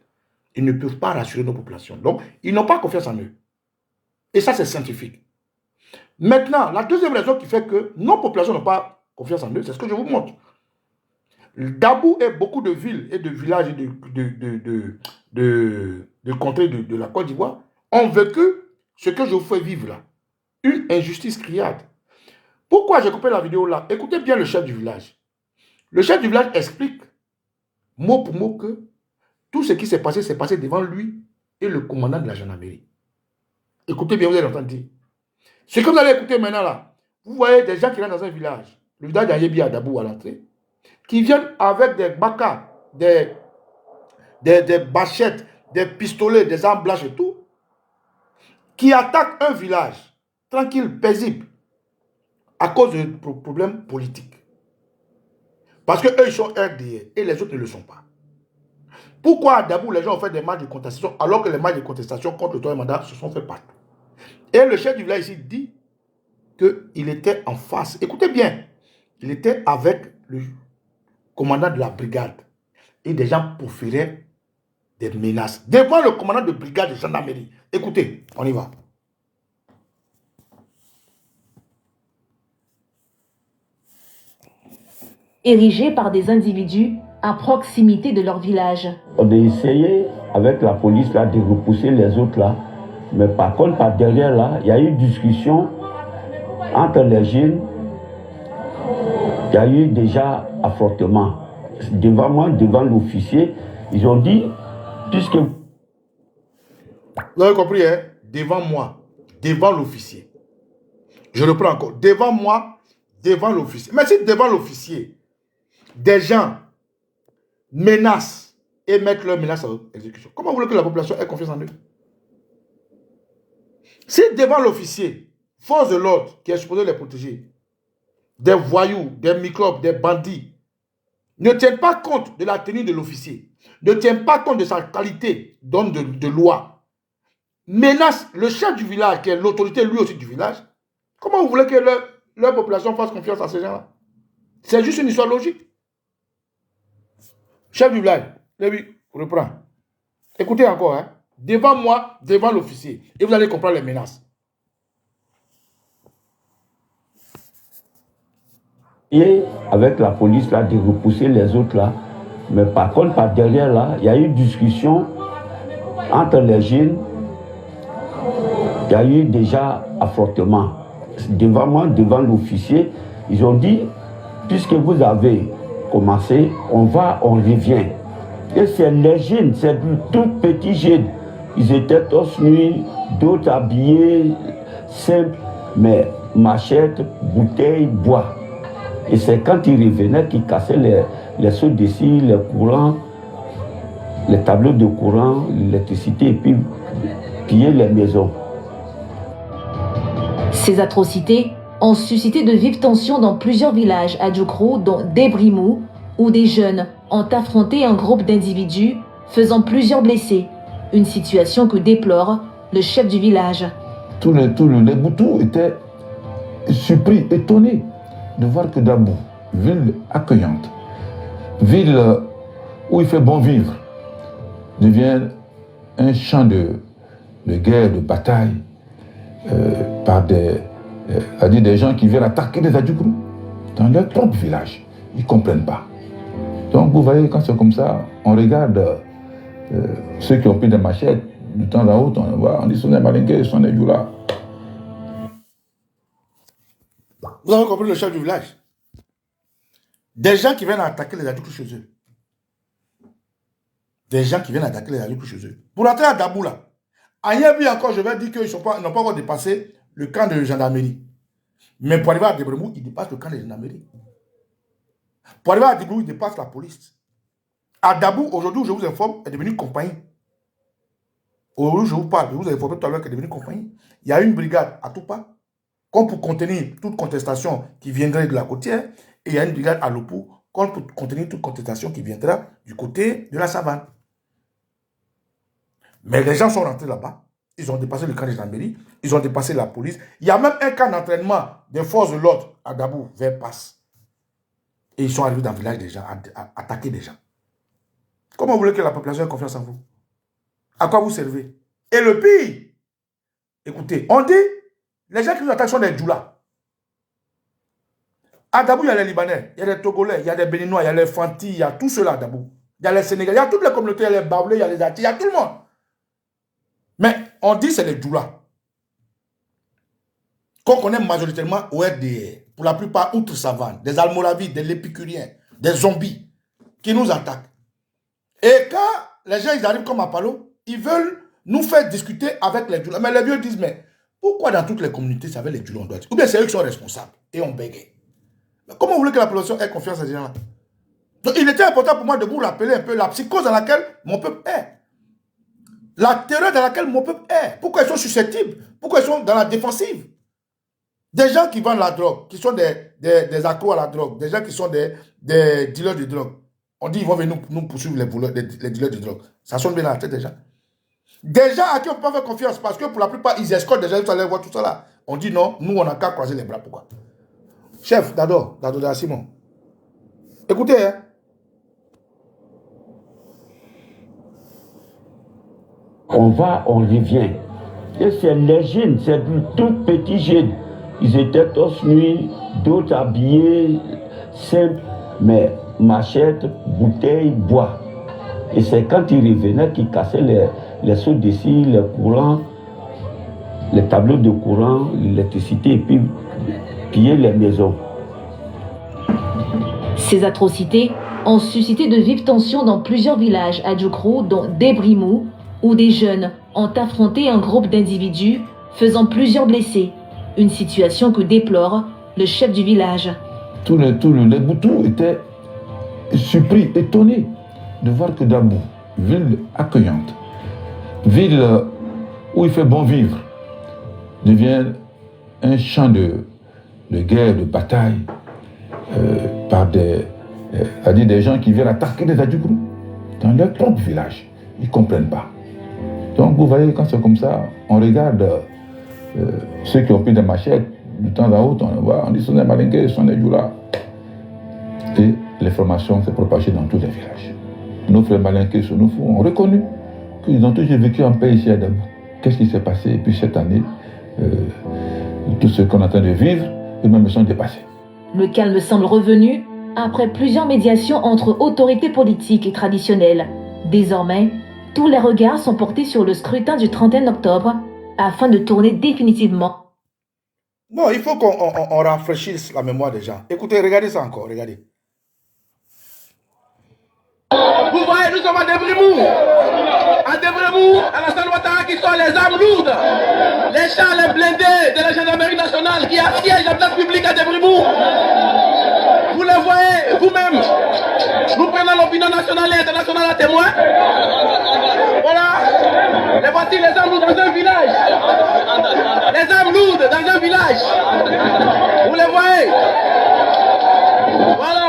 Ils ne peuvent pas rassurer nos populations. Donc, ils n'ont pas confiance en eux. Et ça, c'est scientifique. Maintenant, la deuxième raison qui fait que nos populations n'ont pas confiance en eux, c'est ce que je vous montre. Dabou et beaucoup de villes et de villages et de contrées de la Côte d'Ivoire ont vécu ce que je vous fais vivre là. Une injustice criarde. Pourquoi j'ai coupé la vidéo là? Écoutez bien le chef du village. Le chef du village explique, mot pour mot, que tout ce qui s'est passé devant lui et le commandant de la gendarmerie. Écoutez bien, vous allez entendre dire. Ce que vous allez écouter maintenant là, vous voyez des gens qui rentrent dans un village, le village d'Agnébi à Dabou à l'entrée, qui viennent avec des bakas, des bachettes, des pistolets, des armes blanches et tout, qui attaquent un village tranquille, paisible, à cause de problèmes politiques. Parce qu'eux, ils sont RDA et les autres ne le sont pas. Pourquoi à Dabou, les gens ont fait des marches de contestation alors que les marches de contestation contre le troisième mandat se sont fait partout? Et le chef du village ici dit qu'il était en face. Écoutez bien, il était avec le commandant de la brigade et des gens proféraient des menaces devant le commandant de brigade de gendarmerie. Écoutez, on y va. érigés par des individus à proximité de leur village. On a essayé avec la police là, de repousser les autres là. Mais par contre, par derrière là, il y a eu discussion entre les jeunes. Il y a eu déjà affrontement. Devant moi, devant l'officier, ils ont dit, puisque... Vous avez compris, hein? Devant moi, devant l'officier. Je reprends encore. Devant moi, devant l'officier. Mais si devant l'officier, des gens menacent et mettent leur menace à l'exécution, comment vous voulez que la population ait confiance en eux? Si devant l'officier, force de l'ordre qui est supposé les protéger, des voyous, des microbes, des bandits, ne tiennent pas compte de la tenue de l'officier, ne tiennent pas compte de sa qualité d'homme de loi, menace le chef du village, qui est l'autorité lui aussi du village, comment vous voulez que leur population fasse confiance à ces gens-là? C'est juste une histoire logique. Chef du village, Lévi, reprends. Écoutez encore, hein. Devant moi, devant l'officier, et vous allez comprendre les menaces. Et avec la police là, de repousser les autres là. Mais par contre, par derrière là, il y a eu discussion entre les jeunes. Il y a eu déjà affrontement. Devant moi, devant l'officier, ils ont dit, puisque vous avez commencé, on revient. Et c'est les jeunes, c'est de tout petits jeunes. Ils étaient tous nus, d'autres habillés, simples, mais machette, bouteille, bois. Et c'est quand ils revenaient qu'ils cassaient les seaux d'ici, les courants, les tableaux de courant, l'électricité, et puis pillaient les maisons. Ces atrocités ont suscité de vives tensions dans plusieurs villages à Djoukro, dont Debrimou, où des jeunes ont affronté un groupe d'individus, faisant plusieurs blessés. Une situation que déplore le chef du village. Tous les Boutous étaient surpris, étonnés de voir que Dabou, ville accueillante, ville où il fait bon vivre, devient un champ de guerre, de bataille, par des gens qui viennent attaquer les Adjoukrou dans leur propre village. Ils ne comprennent pas. Donc vous voyez, quand c'est comme ça, on regarde ceux qui ont pris des machettes, de temps à autre, on dit, ce sont des malingués, ce sont des Djoula. Vous avez compris le chef du village? Des gens qui viennent attaquer les Adjoukrou chez eux. Des gens qui viennent attaquer les Adjoukrou chez eux. Pour entrer à Dabou là, à Yabi encore, je vais dire qu'ils n'ont pas encore dépassé le camp de gendarmerie. Mais pour arriver à Debremou, ils dépassent le camp de gendarmerie. Pour arriver à Debremou, ils dépassent la police. À Dabou, aujourd'hui, je vous informe, est devenue compagnie. Aujourd'hui, je vous parle, je vous ai informé tout à l'heure qu'elle est devenue compagnie. Il y a une brigade à Toupa, comme pour contenir toute contestation qui viendrait de la côtière, et il y a une brigade à Lopou, comme pour contenir toute contestation qui viendra du côté de la savane. Mais les gens sont rentrés là-bas, ils ont dépassé le camp de gendarmerie, ils ont dépassé la police. Il y a même un camp d'entraînement des forces de l'ordre à Dabou, vers Passe. Et ils sont arrivés dans le village des gens, à attaquer des gens. Comment vous voulez que la population ait confiance en vous? À quoi vous servez? Et le pire, écoutez, on dit, les gens qui nous attaquent sont des Djoula. À Dabou, il y a les Libanais, il y a les Togolais, il y a les Béninois, il y a les Fanti, il y a tout cela à Dabou. Il y a les Sénégalais, il y a toutes les communautés, il y a les Baoulés, il y a les Ati, il y a tout le monde. Mais on dit c'est les Djoula. Qu'on connaît majoritairement au RDR, pour la plupart outre-savane, des Almoravides, des Lépicuriens, des zombies qui nous attaquent. Et quand les gens ils arrivent comme à Palo, ils veulent nous faire discuter avec les Djoula. Mais les vieux disent, mais pourquoi dans toutes les communautés, c'est avec les Djoula on doit dire? Ou bien c'est eux qui sont responsables et on bégaye. Mais comment vous voulez que la population ait confiance à ces gens-là? Donc il était important pour moi de vous rappeler un peu la psychose dans laquelle mon peuple est. La terreur dans laquelle mon peuple est. Pourquoi ils sont susceptibles? Pourquoi ils sont dans la défensive? Des gens qui vendent la drogue, qui sont des accros à la drogue, des gens qui sont des dealers de drogue. On dit qu'ils vont venir nous poursuivre les dealers de drogue. Ça sonne bien dans la tête des gens. Des gens à qui on ne peut pas faire confiance parce que pour la plupart, ils escortent des gens, vous allez voir tout ça là. On dit non, nous on n'a qu'à croiser les bras. Pourquoi? Chef, Dado Simon. Écoutez, hein. On revient. Et c'est les jeunes, c'est de tout petits jeunes. Ils étaient tous nus, d'autres habillés, simples, mais machette, bouteille, bois. Et c'est quand ils revenaient qu'ils cassaient les seaux de scie, les courants, les tableaux de courant, l'électricité, et puis pillaient les maisons. Ces atrocités ont suscité de vives tensions dans plusieurs villages à Djoukrou, dont Debrimou, où des jeunes ont affronté un groupe d'individus, faisant plusieurs blessés. Une situation que déplore le chef du village. Les Boutous étaient surpris, étonnés de voir que Dabou, ville accueillante, ville où il fait bon vivre, devient un champ de guerre, de bataille, par des gens qui viennent attaquer les Adjoukrou dans leur propre village. Ils ne comprennent pas. Donc vous voyez, quand c'est comme ça, on regarde ceux qui ont pris des machettes, de temps à autre, on voit, on dit sont des malinqués, sont des Djoula. Et l'information s'est propagée dans tous les villages. Nos frères malinqués sur nos fous ont reconnu qu'ils ont toujours vécu en paix ici à Dabou. Qu'est-ce qui s'est passé? Et puis cette année, tout ce qu'on est en train de vivre, eux-mêmes sont dépassés. Le calme semble revenu après plusieurs médiations entre autorités politiques et traditionnelles. Désormais, tous les regards sont portés sur le scrutin du 31 octobre afin de tourner définitivement. Non, il faut qu'on rafraîchisse la mémoire des gens. Écoutez, regardez ça encore, regardez. Vous voyez, nous sommes à Debrimou. À Debrimou, à la Ouattara, qui sont les armes lourdes. Les chars, les blindés de la gendarmerie nationale qui assiègent la place publique à Debrimou. Vous les voyez vous-même. Nous prenons l'opinion nationale et internationale à témoin. Voilà. Les voitures, les armes lourdes dans un village. Les armes lourdes dans un village. Vous les voyez. Voilà.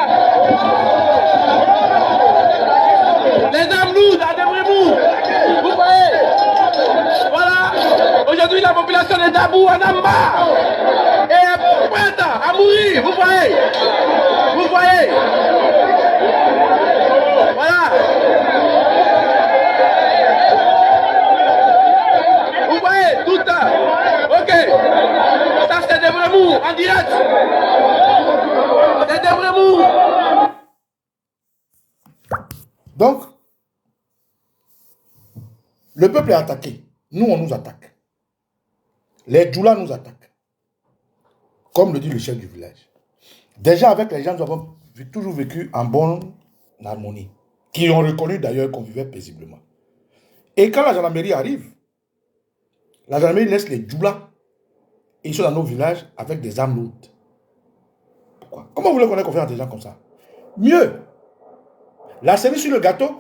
Les armes lourdes à Debrimou. Vous voyez. Voilà. Aujourd'hui, la population de Dabou en a marre. Et est prête à mourir. Vous voyez. Vous voyez. Voilà. Vous voyez tout ça. Ok. Ça c'est Debrimou en direct. C'est Debrimou. Donc, le peuple est attaqué. Nous, on nous attaque. Les Djoula nous attaquent. Comme le dit le chef du village. Déjà, avec les gens, nous avons toujours vécu en bonne harmonie. Qui ont reconnu d'ailleurs qu'on vivait paisiblement. Et quand la gendarmerie arrive, la gendarmerie laisse les Djoula. Et ils sont dans nos villages avec des armes lourdes. Pourquoi? Comment vous voulez qu'on ait confiance à des gens comme ça? Mieux, la cerise sur le gâteau,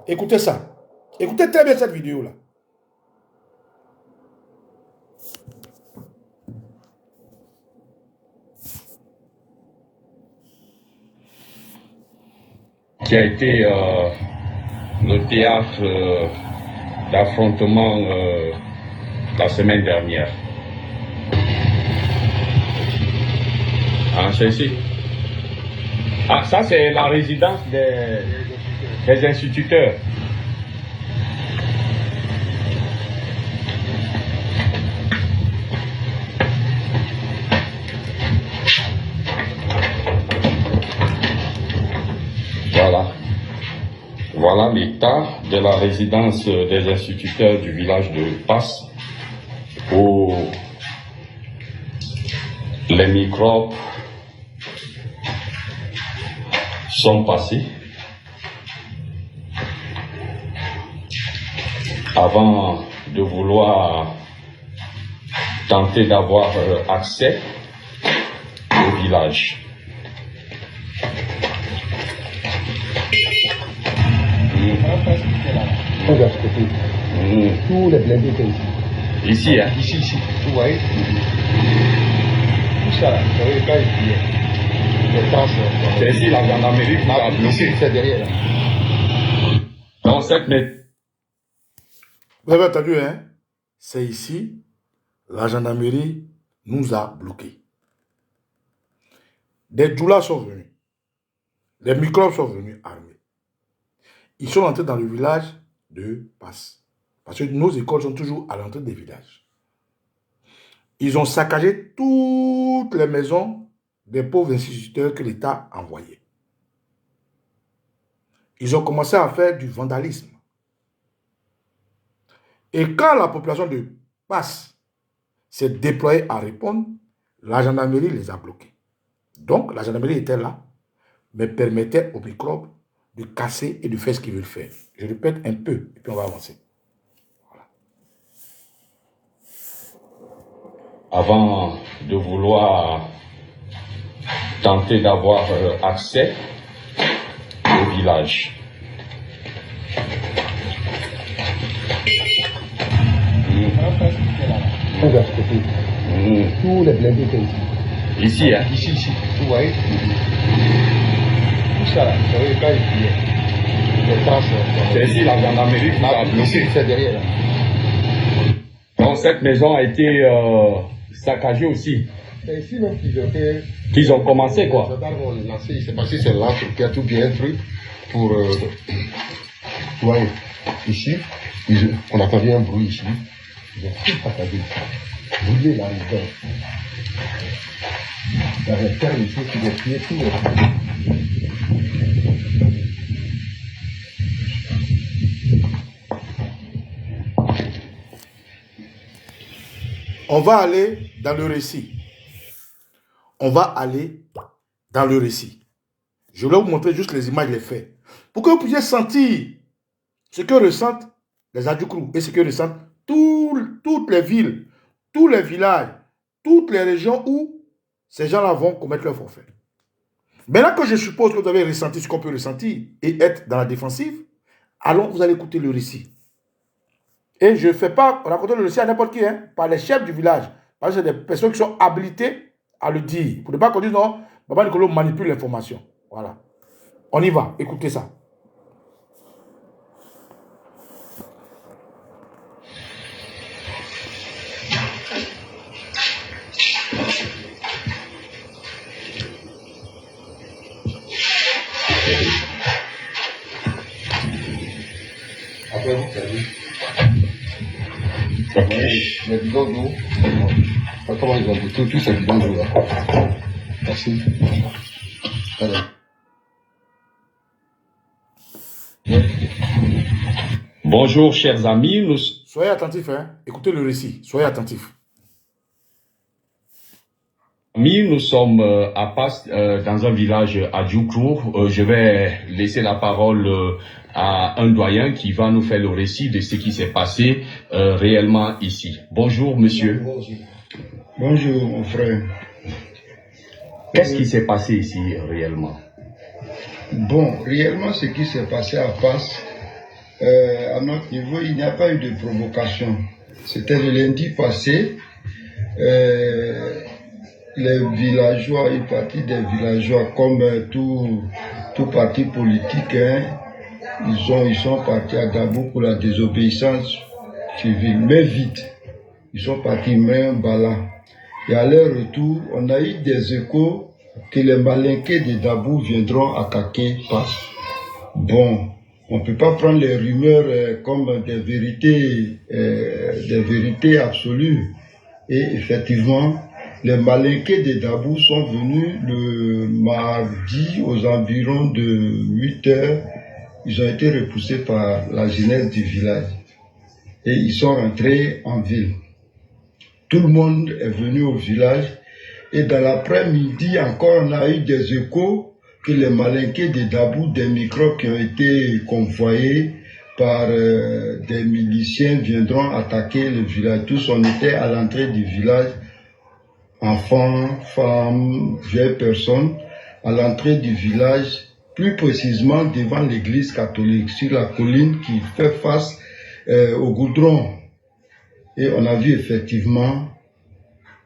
écoutez ça. Écoutez très bien cette vidéo-là. Qui a été le théâtre d'affrontement la semaine dernière. Ah, c'est ici. Ah, ça c'est la résidence des instituteurs. Voilà. Voilà l'état de la résidence des instituteurs du village de Passe, où les microbes sont passés avant de vouloir tenter d'avoir accès au village. Regarde ce côté. Tous les blindés étaient ici. Ici, hein? Ici. Vous voyez? Tout ça, vous voyez, quand les temps sont... C'est ici la gendarmerie qui a bloqué. C'est derrière. Là. Dans 7 mètres. Vous avez entendu, hein? C'est ici, la gendarmerie nous a bloqués. Des Djoulas sont venus. Les microbes sont venus armés. Ils sont entrés dans le village de Passe. Parce que nos écoles sont toujours à l'entrée des villages. Ils ont saccagé toutes les maisons des pauvres instituteurs que l'État envoyait. Ils ont commencé à faire du vandalisme. Et quand la population de Passe s'est déployée à répondre, la gendarmerie les a bloqués. Donc, la gendarmerie était là, mais permettait aux microbes de casser et de faire ce qu'ils veulent faire. Je répète un peu, et puis on va avancer. Voilà. Avant de vouloir tenter d'avoir accès au village, Tous les blindés étaient ici. Ici, hein? Ici, vous voyez? Tout ça là, vous voyez, quand il priait. C'est ici la gendarmerie qui a bloqué. C'est derrière là. Donc cette maison a été saccagée aussi. C'est ici même qu'ils ont commencé quoi. Les gendarmes ont lancé, il s'est passé c'est là qui a tout bien truc pour. Vous voyez, ici, on a entendu un bruit ici. Ils ont tout saccagé ici. Brûlé la résidence. Il y avait terre ici qui ont tué tout. On va aller dans le récit. On va aller dans le récit. Je vais vous montrer juste les images, les faits. Pour que vous puissiez sentir ce que ressentent les Adjoukrous et ce que ressentent toutes les villes, tous les villages, toutes les régions où ces gens-là vont commettre leur forfait. Maintenant que je suppose que vous avez ressenti ce qu'on peut ressentir et être dans la défensive, allons, vous allez écouter le récit. Et je ne fais pas raconter le récit à n'importe qui, hein, par les chefs du village. Parce que c'est des personnes qui sont habilitées à le dire. Pour ne pas qu'on dise non, Baba Nicolo manipule l'information. Voilà. On y va, écoutez ça. Après vous savez. Les bidons d'eau. Comment ils ont dit tous ces bidons d'eau là. Merci. Allez. Bonjour chers amis, nous... Soyez attentifs, hein. Écoutez le récit, soyez attentifs. Nous sommes à Passe, dans un village à Djoukrou. Je vais laisser la parole à un doyen qui va nous faire le récit de ce qui s'est passé réellement ici. Bonjour monsieur. Bonjour mon frère. Qu'est-ce qui s'est passé ici réellement? Bon, réellement ce qui s'est passé à Passe, à notre niveau, il n'y a pas eu de provocation. C'était le lundi passé. Les villageois, une partie des villageois, comme tout parti politique, hein, ils sont partis à Dabou pour la désobéissance civile, mais vite. Ils sont partis main bala. Et à leur retour, on a eu des échos que les malinqués de Dabou viendront attaquer Passe. Bon, on ne peut pas prendre les rumeurs comme des vérités absolues. Et effectivement, les malinqués de Dabou sont venus le mardi aux environs de 8 heures. Ils ont été repoussés par la jeunesse du village. Et ils sont rentrés en ville. Tout le monde est venu au village. Et dans l'après-midi encore, on a eu des échos que les malinqués de Dabou, des microbes qui ont été convoyés par des miliciens, viendront attaquer le village. Tous on était à l'entrée du village. Enfants, femmes, vieilles personnes, à l'entrée du village, plus précisément devant l'église catholique, sur la colline qui fait face au goudron. Et on a vu effectivement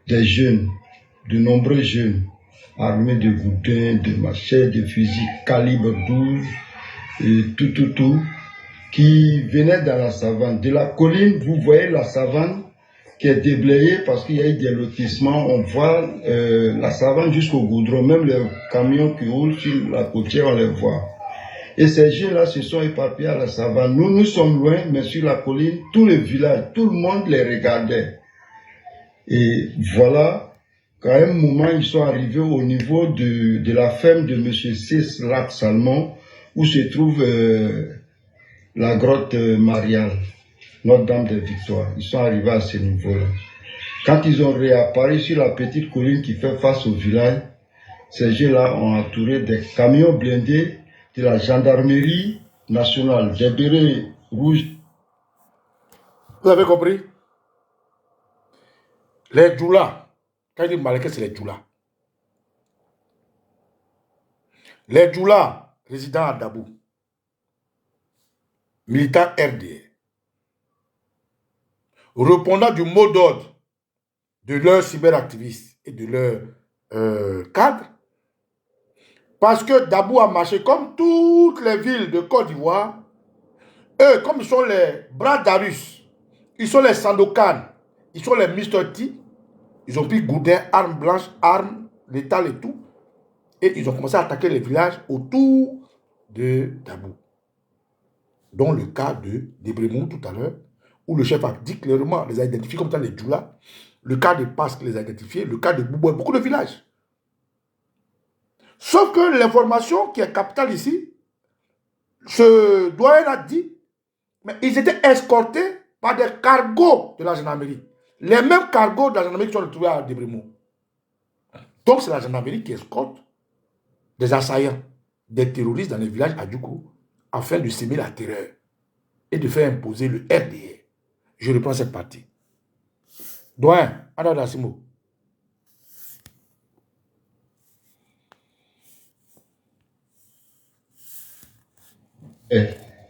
des jeunes, de nombreux jeunes, armés de goudins, de machettes, de fusils calibre 12, et tout, qui venaient dans la savane. De la colline, vous voyez la savane qui est déblayée parce qu'il y a eu des lotissements. On voit la savane jusqu'au goudron. Même les camions qui roulent sur la côtière, on les voit. Et ces jeunes-là se sont éparpillés à la savane. Nous sommes loin, mais sur la colline, tout le village, tout le monde les regardait. Et voilà, qu'à un moment, ils sont arrivés au niveau de la ferme de M. César Salmon, où se trouve la grotte mariale, Notre-Dame des Victoires. Ils sont arrivés à ce niveau-là. Quand ils ont réapparu sur la petite colline qui fait face au village, ces gens-là ont entouré des camions blindés de la gendarmerie nationale, des bérets rouges. Vous avez compris? Les Djoula, quand il dit Malek, c'est les Djoula. Les Djoula, résidents à Dabou, militants RDR, répondant du mot d'ordre de leurs cyberactivistes et de leurs cadres, parce que Dabou a marché comme toutes les villes de Côte d'Ivoire. Eux, comme ils sont les bras d'Arus, ils sont les Sandokan, ils sont les Mr. T, ils ont pris gourdin, armes blanches, armes létales et tout. Et ils ont commencé à attaquer les villages autour de Dabou. Dont le cas de Debremou tout à l'heure, où le chef a dit clairement, les a identifiés comme étant les Djoula. Le cas de Pasque les a identifiés, le cas de Bouboué, beaucoup de villages. Sauf que l'information qui est capitale ici, ce doyen a dit, mais ils étaient escortés par des cargos de la gendarmerie. Les mêmes cargos de la gendarmerie qui sont retrouvés à Debremou. Donc c'est la gendarmerie qui escorte des assaillants, des terroristes dans les villages à Djoukou, afin de semer la terreur et de faire imposer le RDR. Je reprends cette partie. Doyen, Adada Simo.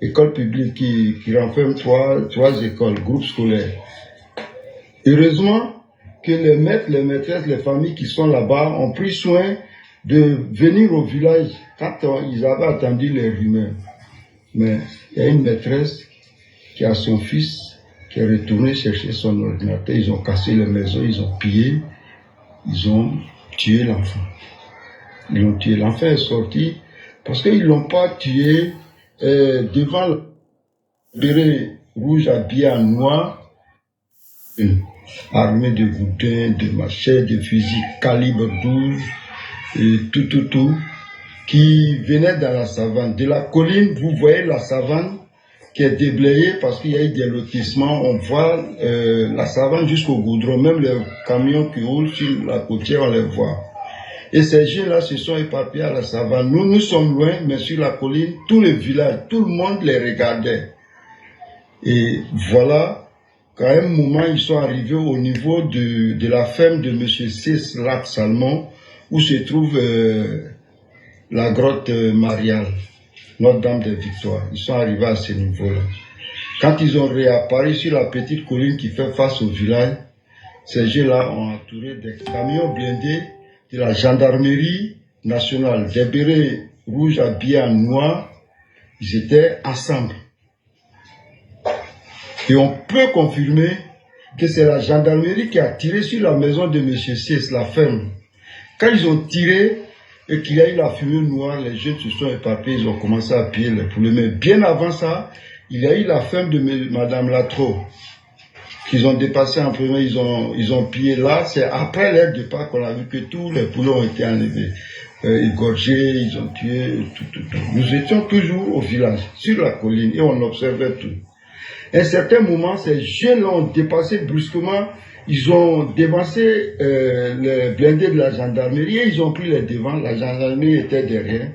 École publique qui renferme trois écoles, groupes scolaires. Heureusement que les maîtres, les maîtresses, les familles qui sont là-bas ont pris soin de venir au village quand ils avaient attendu les rumeurs. Mais il y a une maîtresse qui a son fils qui est retourné chercher son ordinateur. Ils ont cassé les maisons, ils ont pillé, ils ont tué l'enfant. Ils l'ont tué. L'enfant est sorti parce qu'ils ne l'ont pas tué devant le béret rouge habillé en noir, armé de gourdins, de machettes, de fusils calibre 12, et tout, qui venait dans la savane. De la colline, vous voyez la savane qui est déblayée parce qu'il y a eu des lotissements. On voit la savane jusqu'au goudron. Même les camions qui roulent sur la côtière, on les voit. Et ces gens-là se sont éparpillés à la savane. Nous sommes loin, mais sur la colline, tout le village, tout le monde les regardait. Et voilà, qu'à un moment, ils sont arrivés au niveau de la ferme de M. Céslac Salmon, où se trouve la grotte mariale, Notre-Dame des Victoires. Ils sont arrivés à ce niveau-là. Quand ils ont réapparu sur la petite colline qui fait face au village, ces gens-là ont entouré des camions blindés de la gendarmerie nationale, des bérets rouges habillés en noir. Ils étaient ensemble. Et on peut confirmer que c'est la gendarmerie qui a tiré sur la maison de M. Cés, la ferme. Quand ils ont tiré et qu'il y a eu la fumée noire, les jeunes se sont éparpillés, ils ont commencé à piller les poulets. Mais bien avant ça, il y a eu la ferme de Mme Latro, qu'ils ont dépassé en premier, ils ont pillé là. C'est après leur départ qu'on a vu que tous les poulets ont été enlevés, égorgés, ils ont tué, tout. Nous étions toujours au village, sur la colline, et on observait tout. À un certain moment, ces jeunes ont dépassé brusquement, ils ont dévancé les blindés de la gendarmerie et ils ont pris les devants. La gendarmerie était derrière.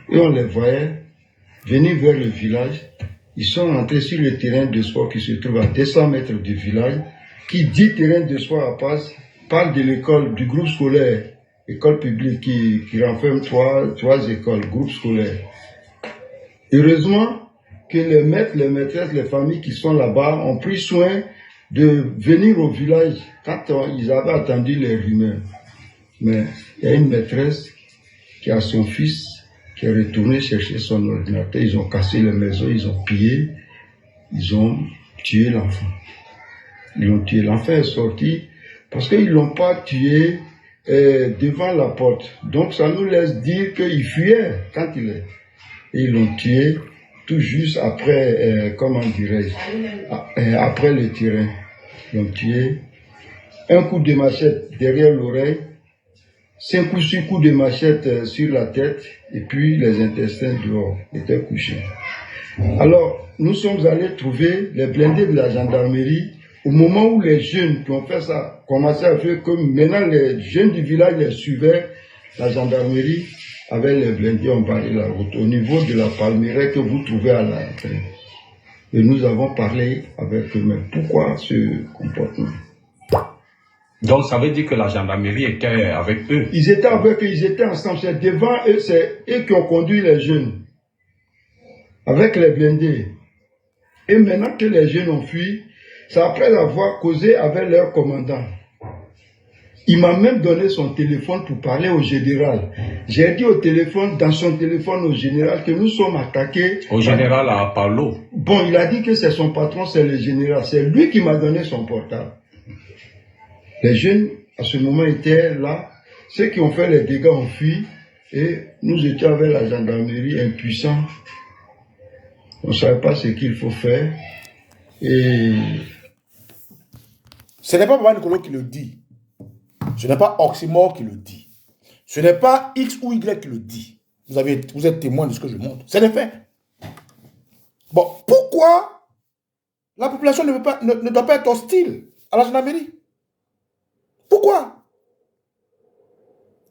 Et on les voyait venir vers le village. Ils sont rentrés sur le terrain de sport qui se trouve à 200 mètres du village. Qui dit terrain de sport à passe, parle de l'école, du groupe scolaire, école publique qui renferme trois écoles, groupe scolaire. Heureusement que les maîtres, les maîtresses, les familles qui sont là-bas ont pris soin de venir au village quand ils avaient attendu les rumeurs. Mais il y a une maîtresse qui a son fils qui est retourné chercher son ordinateur. Ils ont cassé les maisons, ils ont pillé, ils ont tué l'enfant. Ils l'ont tué. L'enfant est sorti parce qu'ils ne l'ont pas tué devant la porte. Donc ça nous laisse dire qu'il fuyait quand il est. Et ils l'ont tué tout juste après, comment dirais-je, après le terrain. Ils l'ont tué. Un coup de machette derrière l'oreille 5 ou 6 coups de machette sur la tête et puis les intestins dehors étaient couchés. Alors, nous sommes allés trouver les blindés de la gendarmerie au moment où les jeunes qui ont fait ça commençaient à faire comme maintenant les jeunes du village les suivaient, la gendarmerie avec les blindés ont barré la route au niveau de la palmeraie que vous trouvez à l'entrée. Et nous avons parlé avec eux, mais pourquoi ce comportement? Donc ça veut dire que la gendarmerie était avec eux. Ils étaient avec eux, ils étaient ensemble, c'est devant eux, c'est eux qui ont conduit les jeunes avec les blindés. Et maintenant que les jeunes ont fui, c'est après avoir causé avec leur commandant. Il m'a même donné son téléphone pour parler au général. J'ai dit au téléphone, dans son téléphone au général, que nous sommes attaqués. Au général à Paulo. Bon, il a dit que c'est son patron, c'est le général. C'est lui qui m'a donné son portable. Les jeunes, à ce moment, étaient là. Ceux qui ont fait les dégâts ont fui. Et nous étions avec la gendarmerie impuissants. On ne savait pas ce qu'il faut faire. Et ce n'est pas Papa Nicolo qui le dit. Ce n'est pas Oxymore qui le dit. Ce n'est pas X ou Y qui le dit. Vous êtes témoin de ce que je montre. C'est des faits. Bon, pourquoi la population ne doit pas être hostile à la gendarmerie? Pourquoi?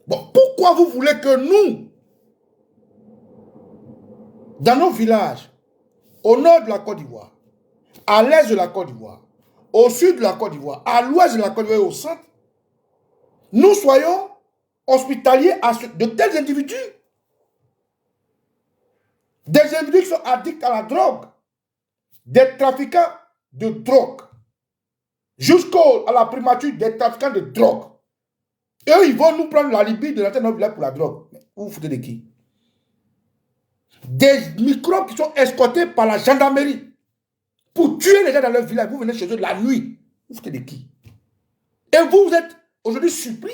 Bon, pourquoi vous voulez que nous, dans nos villages, au nord de la Côte d'Ivoire, à l'est de la Côte d'Ivoire, au sud de la Côte d'Ivoire, à l'ouest de la Côte d'Ivoire et au centre, nous soyons hospitaliers de tels individus? Des individus qui sont addicts à la drogue, des trafiquants de drogue, jusqu'à la primature des trafiquants de drogue. Et eux, ils vont nous prendre la Libye de l'antenne pour la drogue. Vous vous foutez de qui? Des microbes qui sont escortés par la gendarmerie pour tuer les gens dans leur village. Vous venez chez eux de la nuit. Vous foutez de qui? Et vous êtes aujourd'hui surpris.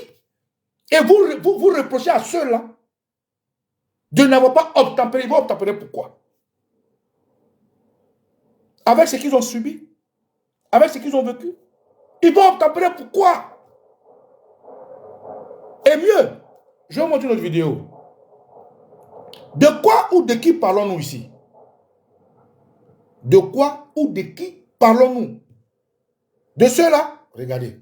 Et vous reprochez à ceux-là de n'avoir pas obtempéré. Ils vont obtempérer pourquoi? Avec ce qu'ils ont subi, avec ce qu'ils ont vécu. Ils vont obtempérer pourquoi? Et mieux, je vais vous montrer une autre vidéo. De quoi ou de qui parlons-nous ici? De quoi ou de qui parlons-nous? De ceux-là? Regardez.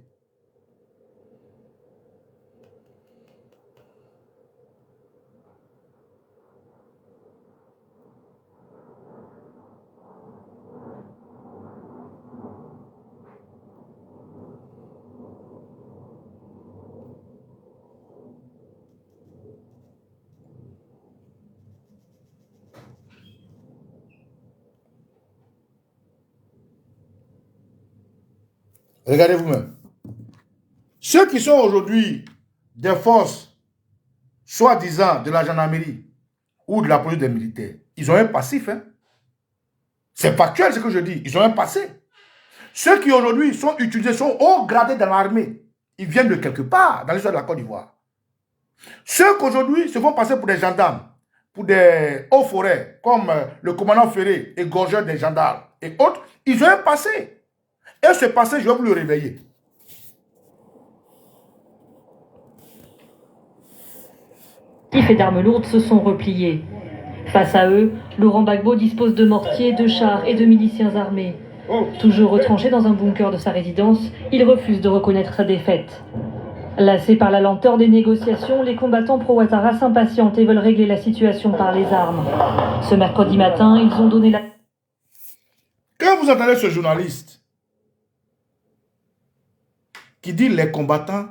Regardez vous-même. Ceux qui sont aujourd'hui des forces, soi-disant de la gendarmerie ou de la police des militaires, ils ont un passif. Hein? C'est factuel ce que je dis. Ils ont un passé. Ceux qui aujourd'hui sont utilisés, sont haut gradés dans l'armée, ils viennent de quelque part dans l'histoire de la Côte d'Ivoire. Ceux qui aujourd'hui se font passer pour des gendarmes, pour des hauts forêts, comme le commandant Ferré, égorgeur des gendarmes et autres, ils ont un passé. Et ce passé, je vais vous le réveiller. Les faits d'armes lourdes se sont repliés. Face à eux, Laurent Gbagbo dispose de mortiers, de chars et de miliciens armés. Toujours retranché dans un bunker de sa résidence, il refuse de reconnaître sa défaite. Lassés par la lenteur des négociations, les combattants pro-Ouattara s'impatientent et veulent régler la situation par les armes. Ce mercredi matin, ils ont donné la... Quand vous entendez ce journaliste qui dit les combattants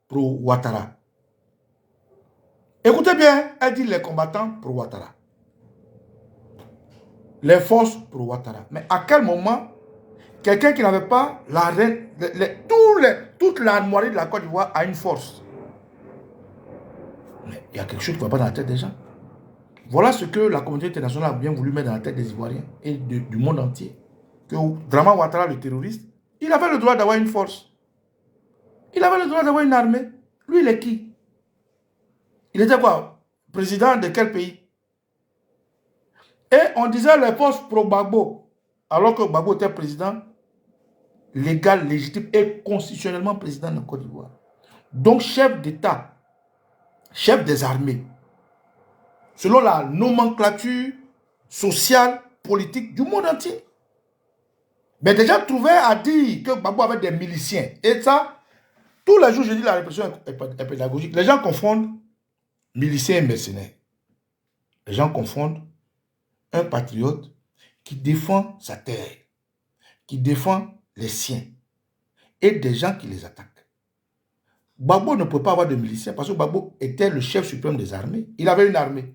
pro-Ouattara, écoutez bien, elle dit les combattants pro-Ouattara. Les forces pro-Ouattara. Mais à quel moment quelqu'un qui n'avait pas toute l'armoirie de la Côte d'Ivoire a une force? Mais il y a quelque chose qui ne va pas dans la tête des gens. Voilà ce que la communauté internationale a bien voulu mettre dans la tête des Ivoiriens et du monde entier. Que Draman Ouattara, le terroriste, il avait le droit d'avoir une force. Il avait le droit d'avoir une armée. Lui, il est qui? Il était quoi? Président de quel pays? Et on disait les forces pro-Gbagbo, alors que Gbagbo était président légal, légitime et constitutionnellement président de Côte d'Ivoire. Donc chef d'État chef des armées, selon la nomenclature sociale, politique du monde entier. Mais des gens trouvaient à dire que Gbagbo avait des miliciens. Et ça, tous les jours, je dis la répression est pédagogique. Les gens confondent miliciens et mercenaires. Les gens confondent un patriote qui défend sa terre, qui défend les siens, et des gens qui les attaquent. Gbagbo ne peut pas avoir de miliciens parce que Gbagbo était le chef suprême des armées. Il avait une armée.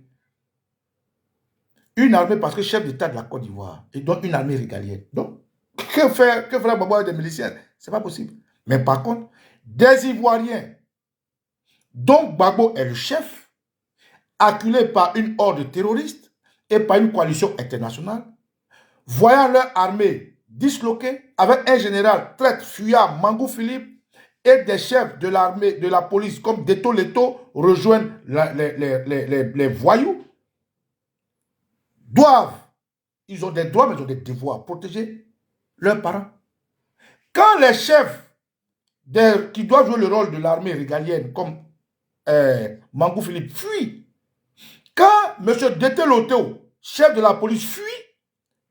Une armée parce que chef d'État de la Côte d'Ivoire. Et donc une armée régalienne. Donc, que ferait Gbagbo avec des miliciens? Ce n'est pas possible. Mais par contre, des Ivoiriens, dont Gbagbo est le chef, acculés par une horde terroriste et par une coalition internationale, voyant leur armée disloquée avec un général traître fuyard Mangou Philippe et des chefs de l'armée, de la police comme Deto Leto rejoignent les voyous, ils ont des droits mais ils ont des devoirs, protéger leurs parents. Quand les chefs qui doivent jouer le rôle de l'armée régalienne comme Mangou Philippe fuient, quand M. Deto Leto, chef de la police, fuit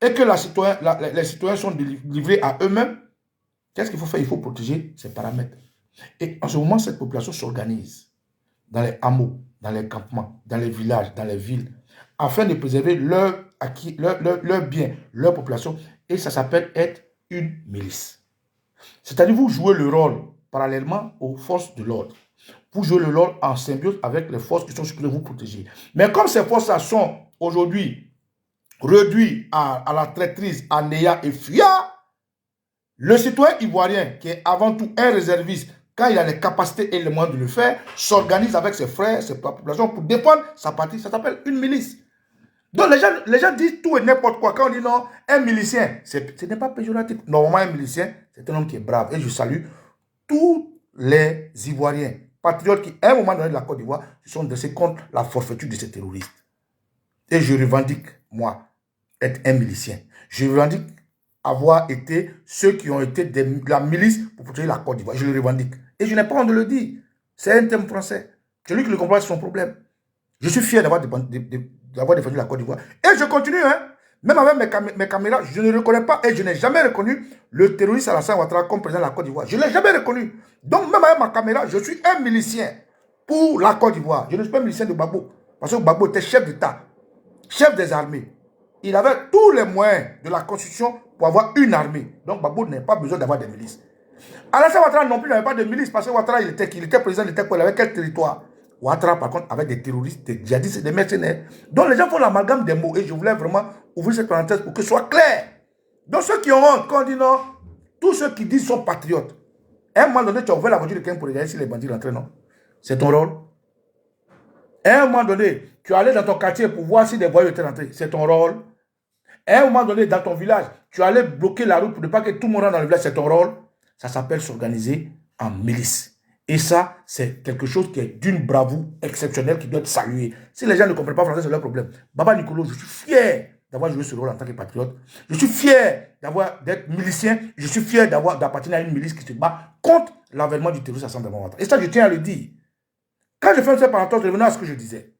et que les citoyens sont livrés à eux-mêmes, qu'est-ce qu'il faut faire? Il faut protéger ces paramètres. Et en ce moment, cette population s'organise dans les hameaux, dans les campements, dans les villages, dans les villes, afin de préserver leurs biens, leur population. Et ça s'appelle être une milice. C'est-à-dire vous jouez le rôle parallèlement aux forces de l'ordre. Vous jouez le rôle en symbiose avec les forces qui sont supposées vous protéger. Mais comme ces forces-là sont aujourd'hui réduites à la traîtrise, à néant et fuyard, le citoyen ivoirien, qui est avant tout un réserviste, quand il a les capacités et les moyens de le faire, s'organise avec ses frères, ses populations pour défendre sa patrie. Ça s'appelle une milice. Donc les gens disent tout et n'importe quoi. Quand on dit non, un milicien, ce n'est pas péjoratif. Normalement, un milicien, c'est un homme qui est brave. Et je salue tous les Ivoiriens, patriotes qui, à un moment donné de la Côte d'Ivoire, se sont dressés contre la forfaiture de ces terroristes. Et je revendique, moi, être un milicien. Je revendique avoir été ceux qui ont été de la milice pour protéger la Côte d'Ivoire. Je le revendique. Et je n'ai pas honte de le dire. C'est un thème français. Celui qui le comprend, c'est son problème. Je suis fier d'avoir défendu la Côte d'Ivoire. Et je continue, hein. Même avec mes caméras, je ne reconnais pas et je n'ai jamais reconnu le terroriste Alassane Ouattara comme président de la Côte d'Ivoire. Je ne l'ai jamais reconnu. Donc, même avec ma caméra, je suis un milicien pour la Côte d'Ivoire. Je ne suis pas un milicien de Gbagbo. Parce que Gbagbo était chef d'État, chef des armées. Il avait tous les moyens de la Constitution pour avoir une armée. Donc, Gbagbo n'a pas besoin d'avoir des milices. Alassane Ouattara non plus n'avait pas de milice parce que Ouattara, il était président de l'État, il avait quel territoire? Ouattara, par contre, avait des terroristes, des djihadistes et des mercenaires. Donc, les gens font l'amalgame des mots. Et je voulais vraiment ouvrir cette parenthèse pour que ce soit clair. Donc, ceux qui ont honte, quand on dit non, tous ceux qui disent sont patriotes. À un moment donné, tu as ouvert la voiture de quelqu'un pour regarder si les bandits rentraient, non? C'est ton rôle. À un moment donné, tu es allé dans ton quartier pour voir si des voyous étaient rentrés. C'est ton rôle. À un moment donné, dans ton village, tu allais bloquer la route pour ne pas que tout le monde rentre dans le village. C'est ton rôle. Ça s'appelle s'organiser en milice. Et ça, c'est quelque chose qui est d'une bravoure exceptionnelle qui doit être saluée. Si les gens ne comprennent pas français, c'est leur problème. Baba Nicolo, je suis fier d'avoir joué ce rôle en tant que patriote. Je suis fier d'être milicien. Je suis fier d'appartenir à une milice qui se bat contre l'avènement du terrorisme à Saint-Denis. Et ça, je tiens à le dire. Quand je fais cette parenthèse, je revenais à ce que je disais.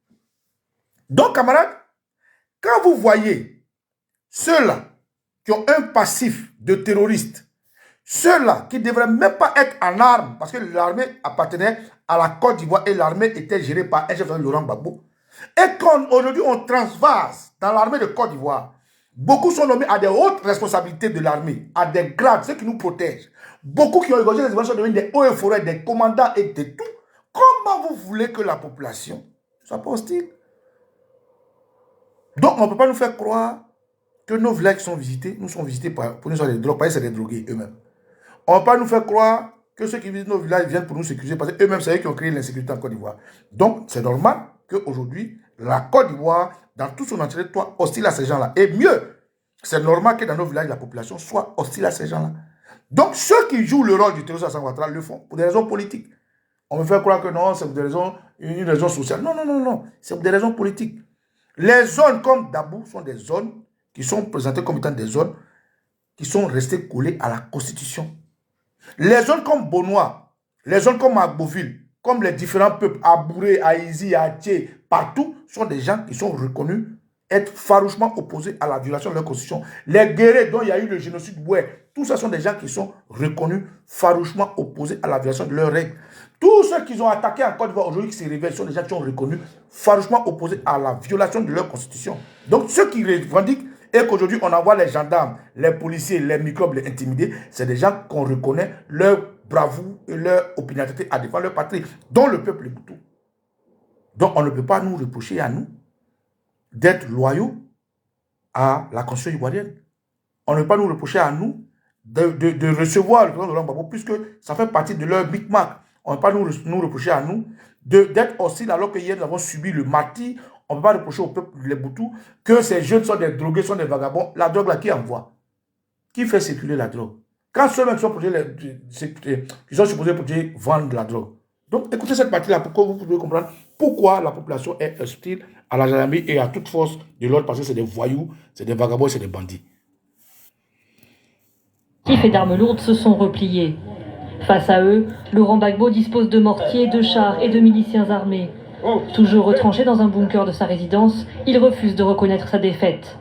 Donc, camarades, quand vous voyez ceux-là qui ont un passif de terroristes, ceux-là qui ne devraient même pas être en armes, parce que l'armée appartenait à la Côte d'Ivoire et l'armée était gérée par un chef de Laurent Gbagbo, et qu'aujourd'hui on transvase dans l'armée de Côte d'Ivoire, beaucoup sont nommés à des hautes responsabilités de l'armée, à des grades, ceux qui nous protègent. Beaucoup qui ont égorgé les Ivoiriens sont devenus des hauts et forêts, des commandants et de tout. Comment vous voulez que la population soit pas hostile? Donc on ne peut pas nous faire croire que nos villages sont visités, nous sommes visités pour nous faire des drogues, parce que c'est des drogués eux-mêmes. On ne va pas nous faire croire que ceux qui visitent nos villages viennent pour nous sécuriser, parce qu'eux-mêmes, c'est eux qui ont créé l'insécurité en Côte d'Ivoire. Donc, c'est normal qu'aujourd'hui, la Côte d'Ivoire, dans tout son entièreté, soit hostile à ces gens-là. Et mieux, c'est normal que dans nos villages, la population soit hostile à ces gens-là. Donc, ceux qui jouent le rôle du terroriste Alassane Ouattara le font pour des raisons politiques. On me fait croire que non, c'est pour une raison sociale. Non, non, non, non. C'est pour des raisons politiques. Les zones comme Dabou sont des zones qui sont présentées comme étant des zones qui sont restées collées à la Constitution. Les zones comme Bonois, les zones comme Agboville, comme les différents peuples, à Bouré, à Izi, à Thié, partout, sont des gens qui sont reconnus être farouchement opposés à la violation de leur constitution. Les guerriers dont il y a eu le génocide, ouais, tout ça sont des gens qui sont reconnus farouchement opposés à la violation de leurs règles. Tous ceux qui ont attaqué en Côte d'Ivoire aujourd'hui qui se révèlent sont des gens qui sont reconnus farouchement opposés à la violation de leur constitution. Donc ceux qui revendiquent et qu'aujourd'hui on envoie les gendarmes, les policiers, les microbes, les intimidés, c'est des gens qu'on reconnaît leur bravoure et leur opiniâtreté à défendre leur patrie, dont le peuple Boutou. Donc on ne peut pas nous reprocher à nous d'être loyaux à la constitution ivoirienne. On ne peut pas nous reprocher à nous de recevoir le président Laurent Gbagbo puisque ça fait partie de leur micmac. On ne peut pas nous reprocher à nous d'être hostiles alors que hier nous avons subi le martyre. On ne peut pas reprocher au peuple les Boutous que ces jeunes sont des drogués, sont des vagabonds. La drogue là, qui envoie? Qui fait circuler la drogue? Quand ceux-mêmes qui sont supposés pour vendre de la drogue. Donc écoutez cette partie-là pour que vous puissiez comprendre pourquoi la population est hostile à la gendarmerie et à toute force de l'ordre parce que c'est des voyous, c'est des vagabonds, c'est des bandits. Et d'armes lourdes se sont repliés. Face à eux, Laurent Gbagbo dispose de mortiers, de chars et de miliciens armés. Toujours retranché dans un bunker de sa résidence, il refuse de reconnaître sa défaite.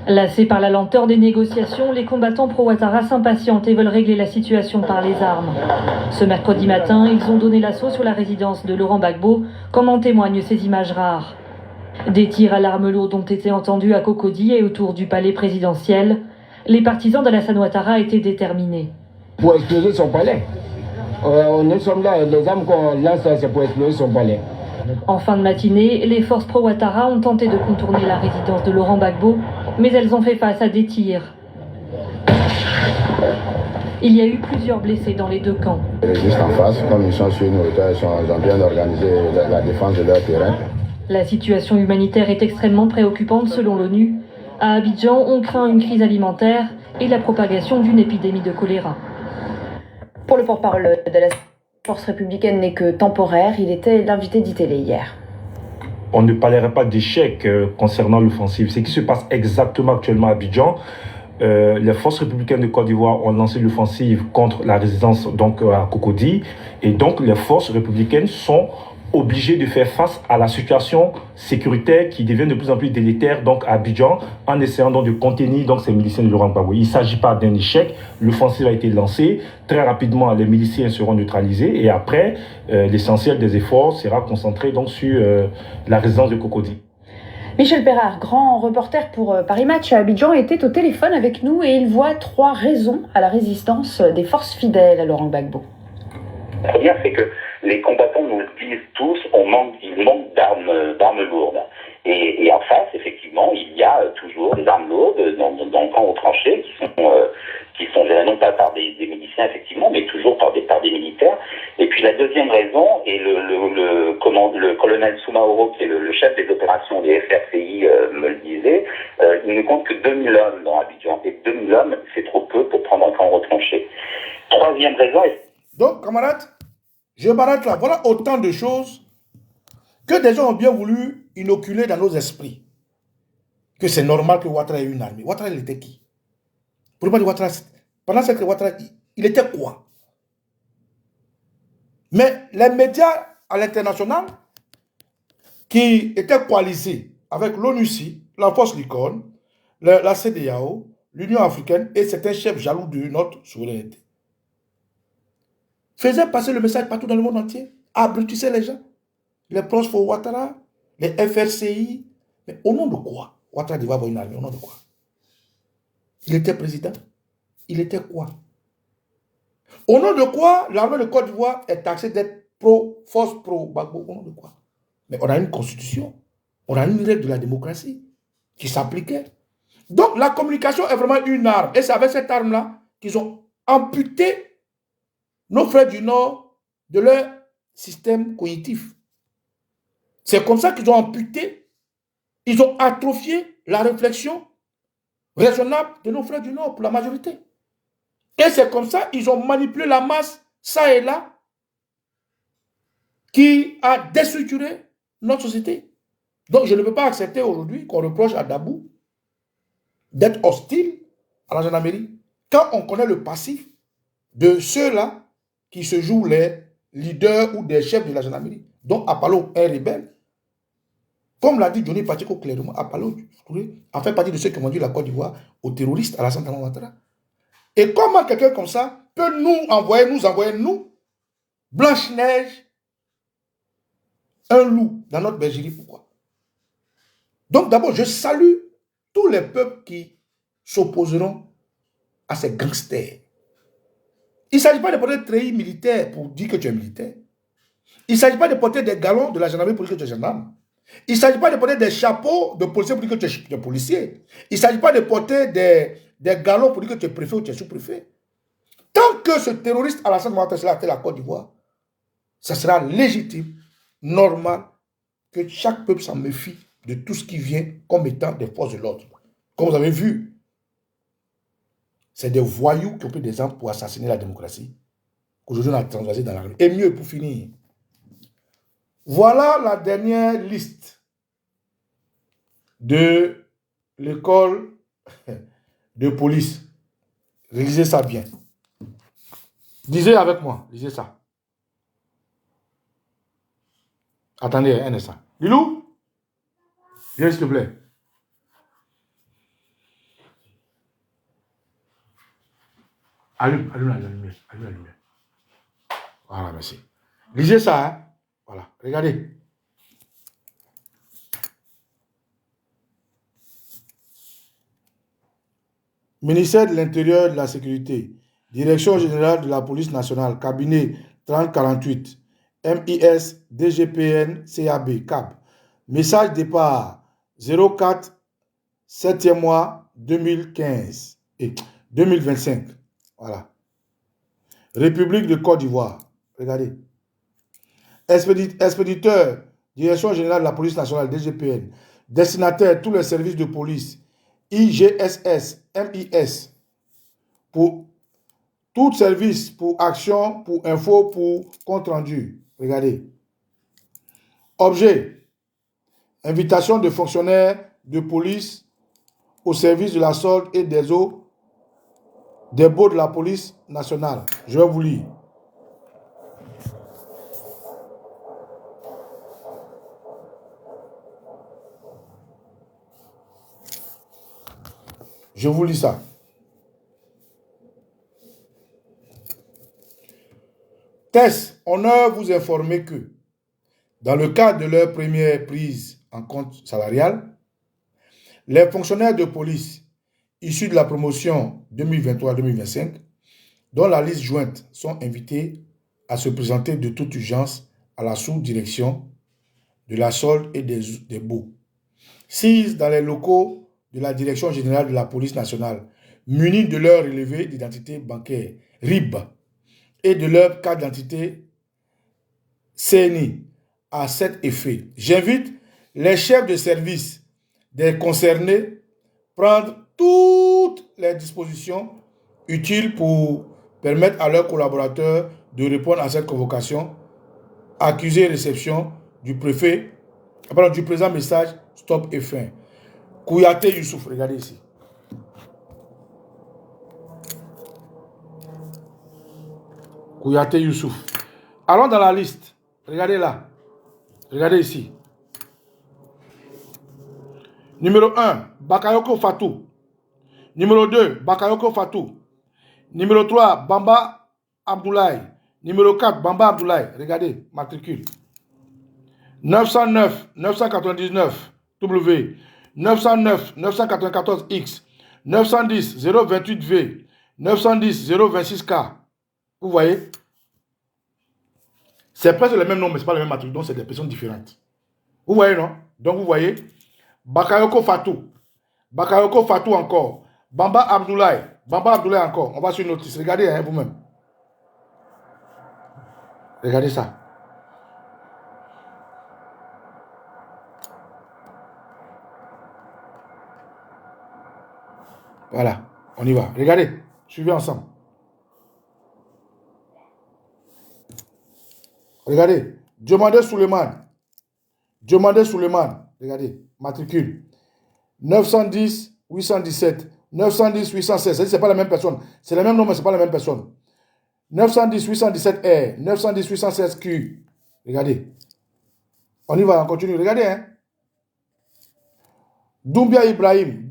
Lassés par la lenteur des négociations, les combattants pro-Ouattara s'impatientent et veulent régler la situation par les armes. Ce mercredi matin, ils ont donné l'assaut sur la résidence de Laurent Gbagbo, comme en témoignent ces images rares. Des tirs à l'arme lourde ont été entendus à Cocody et autour du palais présidentiel. Les partisans d'Alassane Ouattara étaient déterminés. Pour exploser son palais. Nous sommes là, les armes qu'on lance, c'est pour exploser son palais. En fin de matinée, les forces pro-Ouattara ont tenté de contourner la résidence de Laurent Gbagbo, mais elles ont fait face à des tirs. Il y a eu plusieurs blessés dans les deux camps. Juste en face, comme ils sont sur une hauteur, ils ont bien organisé la défense de leur terrain. La situation humanitaire est extrêmement préoccupante selon l'ONU. À Abidjan, on craint une crise alimentaire et la propagation d'une épidémie de choléra. Pour le porte-parole de la force républicaine n'est que temporaire, il était l'invité d'ITélé hier. On ne parlerait pas d'échec concernant l'offensive. Ce qui se passe exactement actuellement à Abidjan, les forces républicaines de Côte d'Ivoire ont lancé l'offensive contre la résidence donc, à Cocody. Et donc les forces républicaines sont obligées de faire face à la situation sécuritaire qui devient de plus en plus délétère donc, à Abidjan, en essayant donc, de contenir donc, ces miliciens de Laurent Gbagbo. Il ne s'agit pas d'un échec. L'offensive a été lancée. Très rapidement, les miliciens seront neutralisés. Et après, l'essentiel des efforts sera concentré donc, sur la résidence de Cocody. Michel Pérard, grand reporter pour Paris Match à Abidjan, était au téléphone avec nous et il voit 3 raisons à la résistance des forces fidèles à Laurent Gbagbo. La première, c'est que les combattants nous le disent tous, il manque d'armes lourdes. Et en face, effectivement, il y a toujours des armes lourdes dans le camp aux tranchées qui sont gérées non pas par des miliciens, effectivement, mais toujours par des militaires. Et puis la deuxième raison, et le colonel Soumaoro, qui est le chef des opérations des FRCI, me le disait, il ne compte que 2000 hommes dans Abidjan. Et 2000 hommes, c'est trop peu pour prendre un camp retranché. Troisième raison... Donc, camarades, je m'arrête là. Voilà autant de choses que des gens ont bien voulu inoculer dans nos esprits. Que c'est normal que Ouattara ait une armée. Ouattara, il était qui? Pour pas dire Ouattara, pendant cette Ouattara, il était quoi? Mais les médias à l'international qui étaient coalisés avec l'ONUCI, la Force Licorne, la CEDEAO, l'Union africaine et certains chefs jaloux de notre souveraineté, faisaient passer le message partout dans le monde entier, abrutissaient les gens, les proches pour Ouattara, les FRCI. Mais au nom de quoi Ouattara devait avoir une armée? Au nom de quoi? Il était président. Il était quoi? Au nom de quoi l'armée de Côte d'Ivoire est taxée d'être force pro-Gbagbo? Au nom de quoi? Mais on a une constitution, on a une règle de la démocratie qui s'appliquait. Donc la communication est vraiment une arme. Et c'est avec cette arme-là qu'ils ont amputé nos frères du Nord de leur système cognitif. C'est comme ça qu'ils ont amputé, ils ont atrophié la réflexion raisonnable de nos frères du Nord pour la majorité. Et c'est comme ça qu'ils ont manipulé la masse, ça et là, qui a déstructuré notre société. Donc je ne peux pas accepter aujourd'hui qu'on reproche à Dabou d'être hostile à la gendarmerie quand on connaît le passif de ceux-là qui se jouent les leaders ou des chefs de la gendarmerie, dont Apollo, un rebelle. Comme l'a dit Johnny Pacheco clairement, Apollo a fait partie de ceux qui ont vendu la Côte d'Ivoire aux terroristes à la Santa Ouattara. Et comment quelqu'un comme ça peut nous envoyer, Blanche-Neige, un loup dans notre bergerie? Pourquoi? Donc d'abord, je salue tous les peuples qui s'opposeront à ces gangsters. Il ne s'agit pas de porter des treillis militaires pour dire que tu es militaire. Il ne s'agit pas de porter des galons de la gendarmerie pour dire que tu es gendarme. Il ne s'agit pas de porter des chapeaux de policier pour dire que tu es policier. Il ne s'agit pas de porter des galons pour dire que tu es préfet ou tu es sous-préfet. Tant que ce terroriste Alassane Ouattara a fait la Côte d'Ivoire, ça sera légitime, normal, que chaque peuple s'en méfie de tout ce qui vient comme étant des forces de l'ordre. Comme vous avez vu, c'est des voyous qui ont pris des armes pour assassiner la démocratie. Aujourd'hui, on a transvasé dans la rue. Et mieux, pour finir, voilà la dernière liste de l'école de police. Lisez ça bien. Lisez avec moi, lisez ça. Attendez un instant. Lilou, viens s'il te plaît. Allume la lumière. Allume la lumière. Voilà, merci. Lisez ça, hein. Voilà, regardez. Ministère de l'Intérieur et de la Sécurité, Direction générale de la police nationale, cabinet 3048, MIS, DGPN, CAB, CAB. Message départ 04, 7e mois 2015 et 2025. Voilà. République de Côte d'Ivoire. Regardez. Expéditeur, Direction générale de la police nationale, DGPN. Destinataire, tous les services de police, IGSS, MIS. Pour tout service, pour action, pour info, pour compte rendu. Regardez. Objet. Invitation de fonctionnaires de police au service de la solde et des eaux des baux de la police nationale. Je vais vous lire. Je vous lis ça. Test, honneur vous informer que, dans le cadre de leur première prise en compte salariale, les fonctionnaires de police issus de la promotion 2023-2025, dont la liste jointe, sont invités à se présenter de toute urgence à la sous-direction de la solde et des baux, sise dans les locaux de la Direction générale de la police nationale, munis de leur relevé d'identité bancaire, RIB, et de leur carte d'identité CNI, à cet effet. J'invite les chefs de service des concernés à prendre toutes les dispositions utiles pour permettre à leurs collaborateurs de répondre à cette convocation, accusé réception du préfet, du présent message, stop et fin. Kouyaté Youssouf, regardez ici. Kouyaté Youssouf. Allons dans la liste. Regardez là. Regardez ici. Numéro 1, Bakayoko Fatou. Numéro 2, Bakayoko Fatou. Numéro 3, Bamba Abdoulaye. Numéro 4, Bamba Abdoulaye. Regardez, matricule. 909, 999, W. 909, 994, X. 910, 028, V. 910, 026, K. Vous voyez? C'est presque le même nom, mais ce n'est pas le même matricule, donc c'est des personnes différentes. Vous voyez, non? Donc vous voyez, Bakayoko Fatou. Bakayoko Fatou encore. Bamba Abdoulaye. Bamba Abdoulaye encore. On va sur une notice. Regardez hein, vous-même. Regardez ça. Voilà. On y va. Regardez. Suivez ensemble. Regardez. Diomandé Souleymane. Diomandé Souleymane. Regardez. Matricule. 910 817. 910 816. C'est pas la même personne. C'est le même nom, mais ce n'est pas la même personne. 910 817 R, 910 816 Q. Regardez. On y va, on continue. Regardez, hein. Doumbia Ibrahim,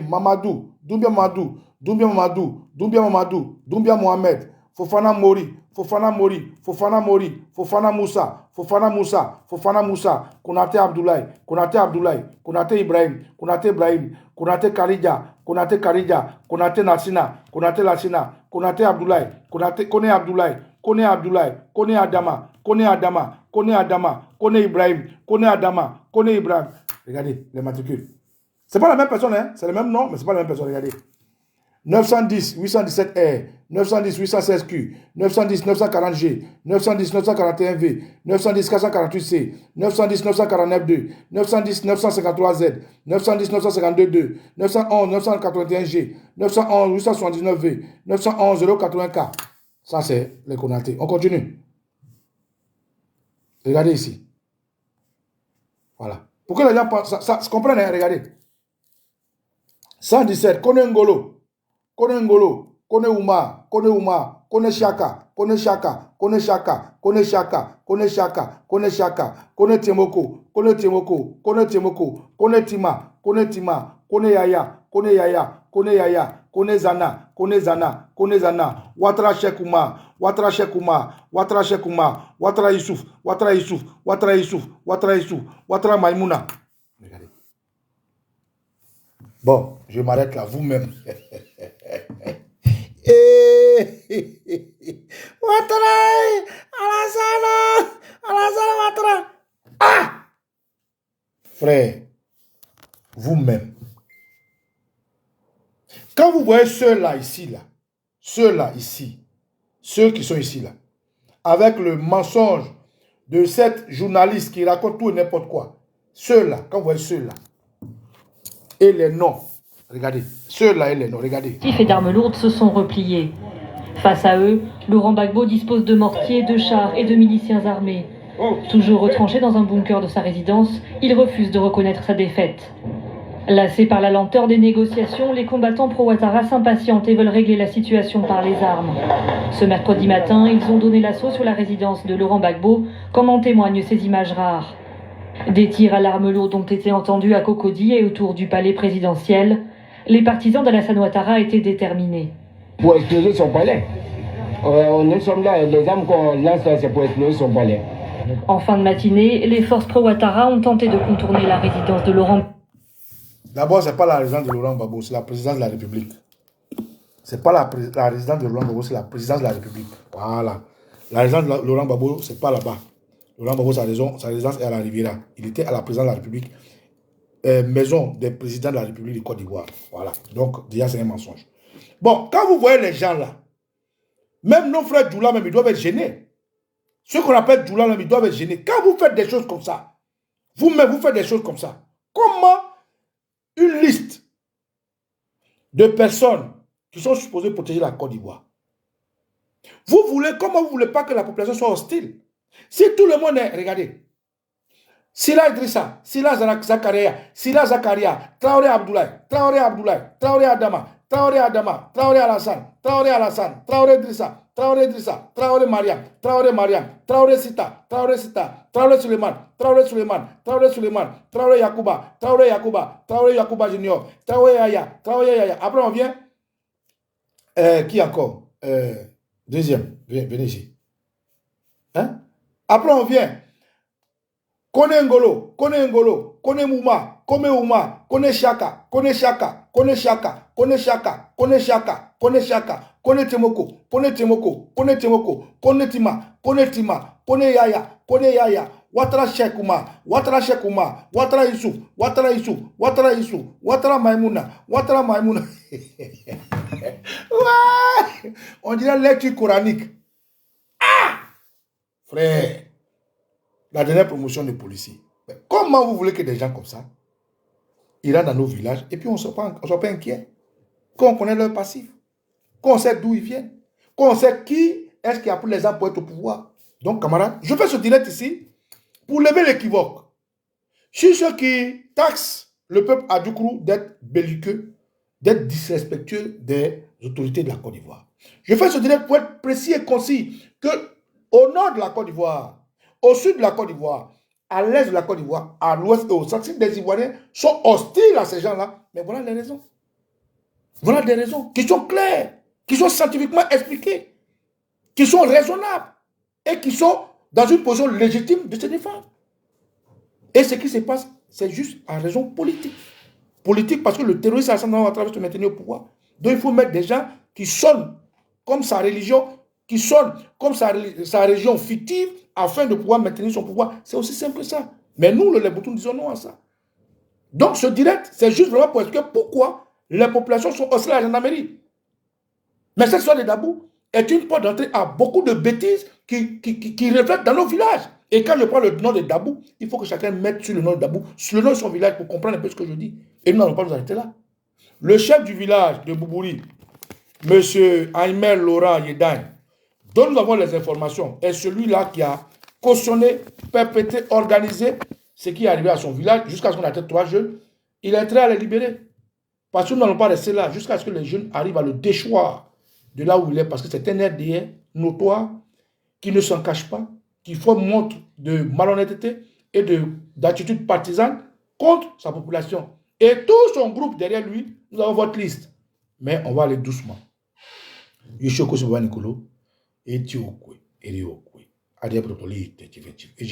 Mamadou, Doumbia Mamadou, Doumbia Mamadou, Doumbia Mamadou, Doumbia Mohamed, Fofana Mori, Fofana Mori, Fofana Mori, Fofana Moussa, Fofana Moussa, Fofana Moussa, Konate Abdoulaye, Konate Abdoulaye, Konate Ibrahim, Konate Ibrahim, Konate Karija, Konate Karija, Konate Nassina, Konate Lassina, Konate Abdoulaye, Konate Kone Abdoulaye, Kone Abdoulaye, Kone Adama, Kone Adama, Kone Adama, Kone Ibrahim, Kone Adama, Kone Ibrahim. Regardez les matricules. C'est pas la même personne, hein? C'est le même nom, mais c'est pas la même personne. Regardez. 910 817 R, 910 816 Q, 910 940 G, 910 941 V, 910 448 C, 910 949 2, 910 953 Z, 910 952 2, 911 981 G, 911 879 V, 911 080 K. Ça, c'est les Konaté. On continue. Regardez ici. Voilà. Pour que les gens ça comprennent, hein? Regardez. 117, Kone Ngolo, Kone Ngolo, Kone Uma, Kone Uma, Kone Shaka, Kone Shaka, Kone Shaka, Kone Shaka, Kone Shaka, Kone Shaka, Kone Temoko, Kone Temoko, Kone Temoko, Kone Tima, Kone Tima, Kone Yaya, Kone Yaya, Kone Yaya, Kone Zana, Kone Zana, Kone Zana, Watra Shekuma, Watra Shekuma, Watra Shekuma, Watra Yusuf, Watra Yusuf, Watra Yusuf, Watra Yusuf, Watra Maimouna. Regardez. Bon, je m'arrête là, vous-même. Watra, Alassana, Watra. Ah! Frère, vous-même. Quand vous voyez ceux-là ici, là, ceux-là ici, ceux qui sont ici, là, avec le mensonge de cette journaliste qui raconte tout et n'importe quoi, ceux-là, quand vous voyez ceux-là, et les noms, regardez, ceux-là et les noms, regardez. Et d'armes lourdes se sont repliés. Face à eux, Laurent Gbagbo dispose de mortiers, de chars et de miliciens armés. Toujours retranché dans un bunker de sa résidence, il refuse de reconnaître sa défaite. Lassés par la lenteur des négociations, les combattants pro-Ouattara s'impatientent et veulent régler la situation par les armes. Ce mercredi matin, ils ont donné l'assaut sur la résidence de Laurent Gbagbo, comme en témoignent ces images rares. Des tirs à l'arme lourde ont été entendus à Cocody et autour du palais présidentiel. Les partisans d'Alassane Ouattara étaient déterminés. Pour exploser son palais. Nous sommes là, les armes qu'on lance là, c'est pour exploser son palais. En fin de matinée, les forces pro-Ouattara ont tenté de contourner la résidence de Laurent. D'abord, ce n'est pas la résidence de Laurent Gbagbo, c'est la présidence de la République. Ce n'est pas la résidence de Laurent Gbagbo, c'est la présidence de la République. Voilà. La résidence de Laurent Gbagbo, ce n'est pas là-bas. Laurent Gbagbo, sa résidence est à la Riviera. Il était à la présidence de la République, maison des présidents de la République du Côte d'Ivoire. Voilà. Donc, déjà, c'est un mensonge. Bon, quand vous voyez les gens là, même nos frères Djoula, même, ils doivent être gênés. Ceux qu'on appelle Djoula, même, ils doivent être gênés. Quand vous faites des choses comme ça, vous-même, vous faites des choses comme ça, comment une liste de personnes qui sont supposées protéger la Côte d'Ivoire, comment vous voulez pas que la population soit hostile? Si tout le monde est, regardez, Sila Idrissa, Sila Zakaria, Traoré Abdoulaye, Traoré Adama, Traoré Alassane, Traoré Idrissa, Traoré Mariam, Traoré Sita, Traoré Suleiman, Traoré Yakuba Junior, Traoré Yaya. Après on vient, qui encore? Deuxième, venez ici. Hein? Après on vient, Kone Ngolo, Kone Mouma, Kone Shaka, Kone Temoko, Kone Tima, Kone Yaya, Watra Shekuma, Watra Yusuf, Watra Maimouna. Ouais! On dirait lecture coranique. Ah! Frère, la dernière promotion de policiers. Comment vous voulez que des gens comme ça iront dans nos villages et puis on ne soit pas inquiet? Qu'on connaît leur passif, qu'on sait d'où ils viennent, qu'on sait qui est-ce qui a pris les armes pour être au pouvoir. Donc, camarades, je fais ce direct ici pour lever l'équivoque. Sur ceux qui taxent le peuple à Djoukrou d'être belliqueux, d'être disrespectueux des autorités de la Côte d'Ivoire. Je fais ce direct pour être précis et concis que au nord de la Côte d'Ivoire, au sud de la Côte d'Ivoire, à l'est de la Côte d'Ivoire, à l'ouest et au centre, des Ivoiriens sont hostiles à ces gens-là. Mais voilà les raisons. Voilà des raisons qui sont claires, qui sont scientifiquement expliquées, qui sont raisonnables et qui sont dans une position légitime de se défendre. Et ce qui se passe, c'est juste à raison politique. Politique parce que le terroriste à travers se maintenir au pouvoir. Donc il faut mettre des gens qui sonnent comme sa religion, qui sonnent comme sa religion fictive afin de pouvoir maintenir son pouvoir. C'est aussi simple que ça. Mais nous, les Boutous, nous disons non à ça. Donc ce direct, c'est juste vraiment pour expliquer pourquoi les populations sont hostiles à la gendarmerie. Mais cette histoire de Dabou est une porte d'entrée à beaucoup de bêtises qui reflètent dans nos villages. Et quand je prends le nom de Dabou, il faut que chacun mette sur le nom de Dabou, sur le nom de son village pour comprendre un peu ce que je dis. Et nous n'allons pas nous arrêter là. Le chef du village de Boubouri, M. Aimel Laurent Yedagne, dont nous avons les informations, est celui-là qui a cautionné, perpétré, organisé ce qui est arrivé à son village jusqu'à ce qu'on atteigne 3 jeunes. Il est entré à les libérer. Parce que nous n'allons pas rester là jusqu'à ce que les jeunes arrivent à le déchoir de là où il est. Parce que c'est un RDA notoire qui ne s'en cache pas, qui fait montre de malhonnêteté et d'attitude partisane contre sa population. Et tout son groupe derrière lui, nous avons votre liste. Mais on va aller doucement. Et je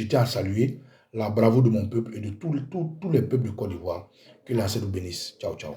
tiens à saluer la bravoure de mon peuple et de tous les peuples de Côte d'Ivoire. Que l'Ancien nous bénisse. Ciao, ciao.